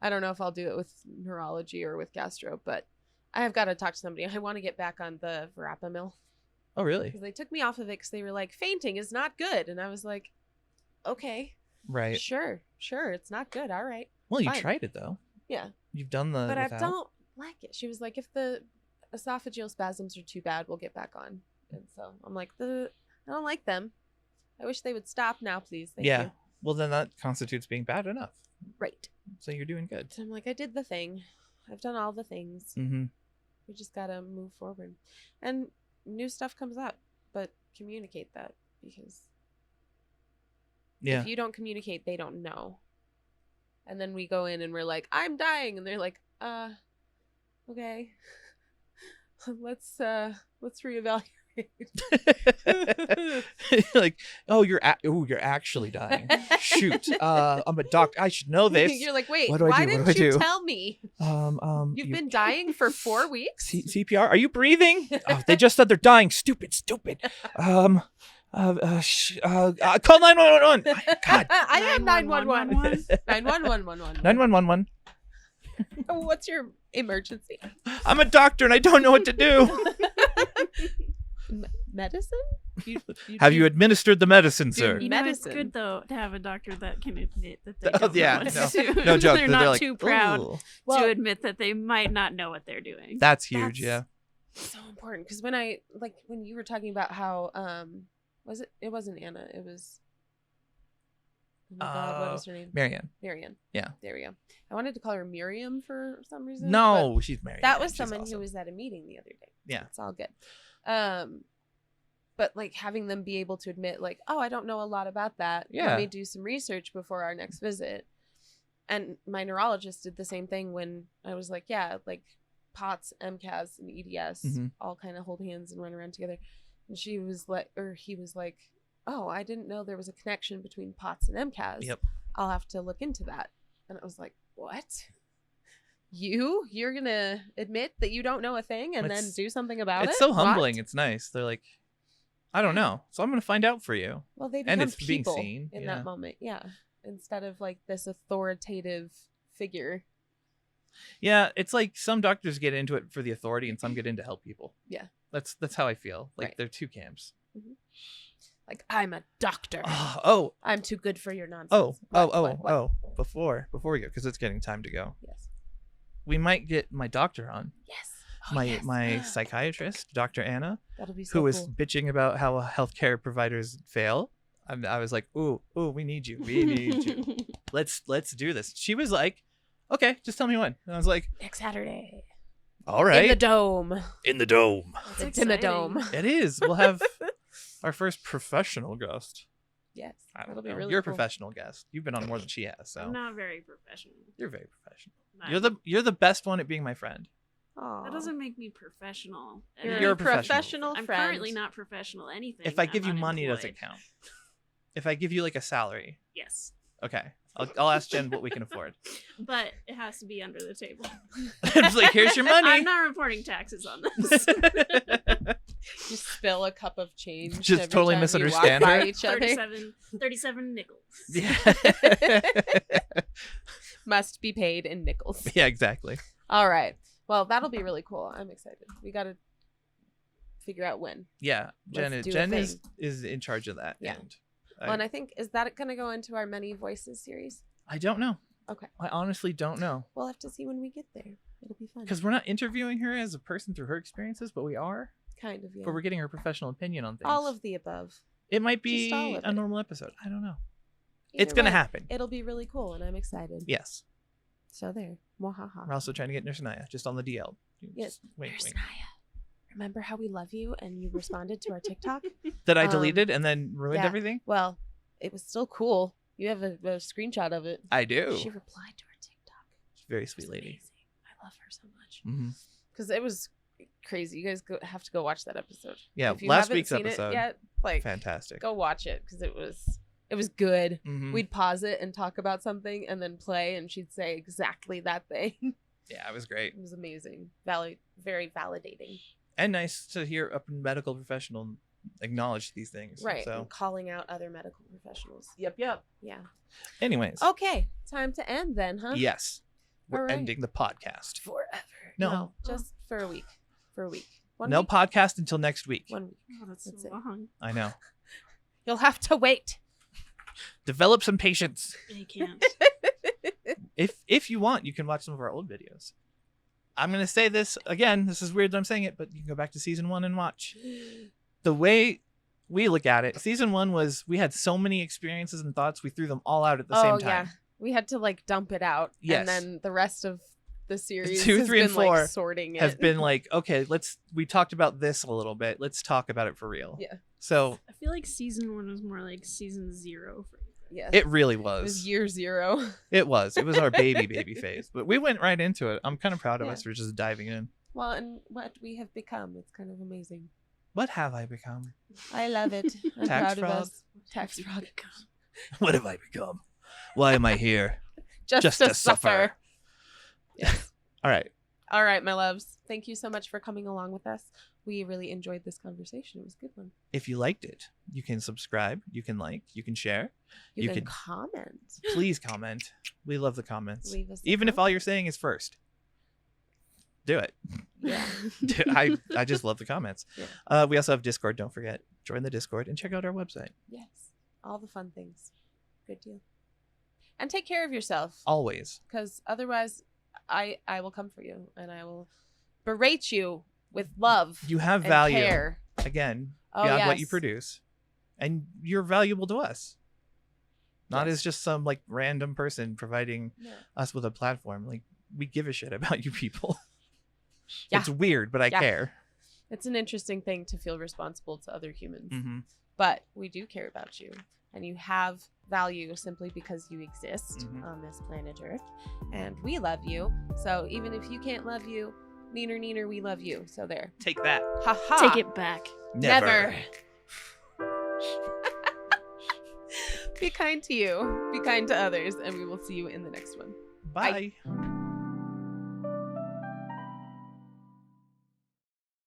I don't know if I'll do it with neurology or with gastro, but I have got to talk to somebody. I want to get back on the verapamil Oh, really? because they took me off of it because they were like, fainting is not good. And I was like, okay, Right. sure, it's not good. All right. Well, you fine. tried it though. Yeah. You've done the. But I without. don't like it. She was like, if the esophageal spasms are too bad, we'll get back on. And so I'm like, I don't like them. I wish they would stop now, please. Thank Yeah. you. Well, then that constitutes being bad enough. Right. So you're doing good. So I'm like, I did the thing. I've done all the things. Mm-hmm. We just got to move forward. And new stuff comes up, but communicate that because Yeah. if you don't communicate, they don't know. And then we go in and we're like, I'm dying. And they're like, okay. Let's reevaluate. Like, oh, you're actually dying. Shoot, I'm a doctor. I should know this. You're like, wait, What do I why do? didn't What do I you do? tell me? You've been dying for 4 weeks. CPR. Are you breathing? Oh, they just said they're dying. Stupid. Call 911. God. I have 911. 911. 911. What's your emergency? I'm a doctor and I don't know what to do. Medicine? Have you administered the medicine, sir? You know, it's Medicine. good though to have a doctor that can admit that they Oh, don't yeah, know what no. to do. No joke. They're They're not like, too proud "Ooh." Well, to admit that they might not know what they're doing. That's huge. That's- Yeah. so important because when you were talking about how it wasn't Anna, it was, oh my God, what was her name? Marianne. Yeah. There we go. I wanted to call her Miriam for some reason. No, she's married. but that was She's someone awesome. who was at a meeting the other day. Yeah. It's all good. But like having them be able to admit like, oh, I don't know a lot about that. Yeah. Let me do some research before our next visit. And my neurologist did the same thing when I was like, yeah, like POTS, MCAS, and EDS Mhm. all kind of hold hands and run around together. And he was like, oh, I didn't know there was a connection between POTS and MCAS. Yep. I'll have to look into that. And I was like, what? You're going to admit that you don't know a thing and then It's- do something about it? It's so What? humbling. It's nice. They're like, I don't know, so I'm gonna find out for you. Well, they And become it's being people seen, in yeah. that moment. Yeah. Instead of like this authoritative figure. Yeah, it's like some doctors get into it for the authority, and some get in to help people. Yeah. That's how I feel. Like Right. they're two camps. Like, I'm a doctor. Oh, I'm too good for your nonsense. What? Before we go, because it's getting time to go. Yes. We might get my doctor on. Yes. Oh, yes. My psychiatrist, Dr. Anna, That'll be so who was cool. bitching about how healthcare providers fail. I was like, ooh, we need you. We need you. Let's do this. She was like, okay, just tell me when. And I was like, Next Saturday. all right. In the dome. In the dome. It's in the exciting. dome. It is. We'll have our first professional guest. Yes. I don't That'll be know. really You're a cool. professional guest. You've been on more than she has, so I'm not very professional. you're very professional. Not- You're the best one at being my friend. Aw. That doesn't make me professional. And You're a a professional. professional I'm friend. currently not professional anything. If I I'm give you money, does it unemployed. count? If I give you like a salary, Yes, okay. I'll ask Jen what we can afford. but it has to be under the table. It's like, here's your money. I'm not reporting taxes on this. Just spill a cup of change. Just every totally time misunderstand you walk her. by each other. 37 nickels. Yeah. Must be paid in nickels. Yeah, exactly. All right. Well, that'll be really cool. I'm excited. We got to figure out when. Yeah, Let's do a Jen thing. is in charge of that. Yeah. And Well, and I think, is that going to go into our Many Voices series? I don't know. Okay. I honestly don't know. We'll have to see when we get there. It'll be fun. Because we're not interviewing her as a person through her experiences, but we are. Kind of, yeah. But we're getting her professional opinion on things. All of the above. It might just all be of a it. normal episode. I don't know. Either It's going to way, happen. It'll be really cool, and I'm excited. Yes. So there. Mwahaha. We're also trying to get Nurse Anaya just on the DL. Yes. Just wink, Nurse wink. Naya, remember how we love you and you responded to our TikTok? That I Um, deleted and then ruined yeah. everything? Well, it was still cool. You have a screenshot of it. I do. She replied to our TikTok. Very It was sweet lady. amazing. I love her so much. Hmm. Because it was crazy. You guys have to go watch that episode. Yeah, If you last haven't week's seen episode. it yet, like, Fantastic. go watch it because it was good. Mhm. We'd pause it and talk about something and then play, and she'd say exactly that thing. Yeah, it was great. It was amazing. Very validating. And nice to hear a medical professional acknowledge these things. Right. So, And calling out other medical professionals. yep. Yeah. Anyways. Okay. Time to end then, huh? Yes. We're All right. ending the podcast. Forever. No. Just for a week. One No week? podcast until next week. 1 week. Oh, that's That's so it. long. I know. You'll have to wait. Develop some patience. I can't. If you want, you can watch some of our old videos. I'm going to say this again. This is weird that I'm saying it, but you can go back to season 1 and watch. The way we look at it, season 1 was we had so many experiences and thoughts. We threw them all out at the same time. Yeah. We had to like dump it out. Yes. And then the rest of the series 2, has 3, and been, like, 4 sorting it. Have been like, okay, we talked about this a little bit. Let's talk about it for real. Yeah. So I feel like season 1 was more like season 0 for you Yes. It really It was was. year 0. It was our baby phase, but we went right into it. I'm kind of proud of Yeah. us for just diving in. Well, and what we have become, it's kind of amazing. What have I become? I love it. I'm Tax proud fraud? of us. Tax fraud. What have I become? Why am I here? Just to suffer. Yes. All right. All right, my loves. Thank you so much for coming along with us. We really enjoyed this conversation. It was a good one. If you liked it, you can subscribe, you can like, you can share. You can can comment. Please comment. We love the comments. Leave us a Even if all comment. you're saying is first. Do it. Yeah. I just love the comments. Yeah. We also have Discord. Don't forget. Join the Discord and check out our website. Yes. All the fun things. Good deal. And take care of yourself. Always. Because otherwise, I will come for you and I will berate you with love. You have and value. care. Again, Oh, beyond what you yes. produce. And you're valuable to us. Not Yes. as just some like random person providing No. us with a platform. Like, we give a shit about you people. Yeah. It's weird, but I Yeah. care. It's an interesting thing to feel responsible to other humans. Mm-hmm. But we do care about you. And you have value simply because you exist Mhm. on this planet Earth. And we love you. So even if you can't love you, neener, we love you. So there. Take that. Ha ha. Take it back. Never. Be kind to you. Be kind to others. And we will see you in the next one. Bye.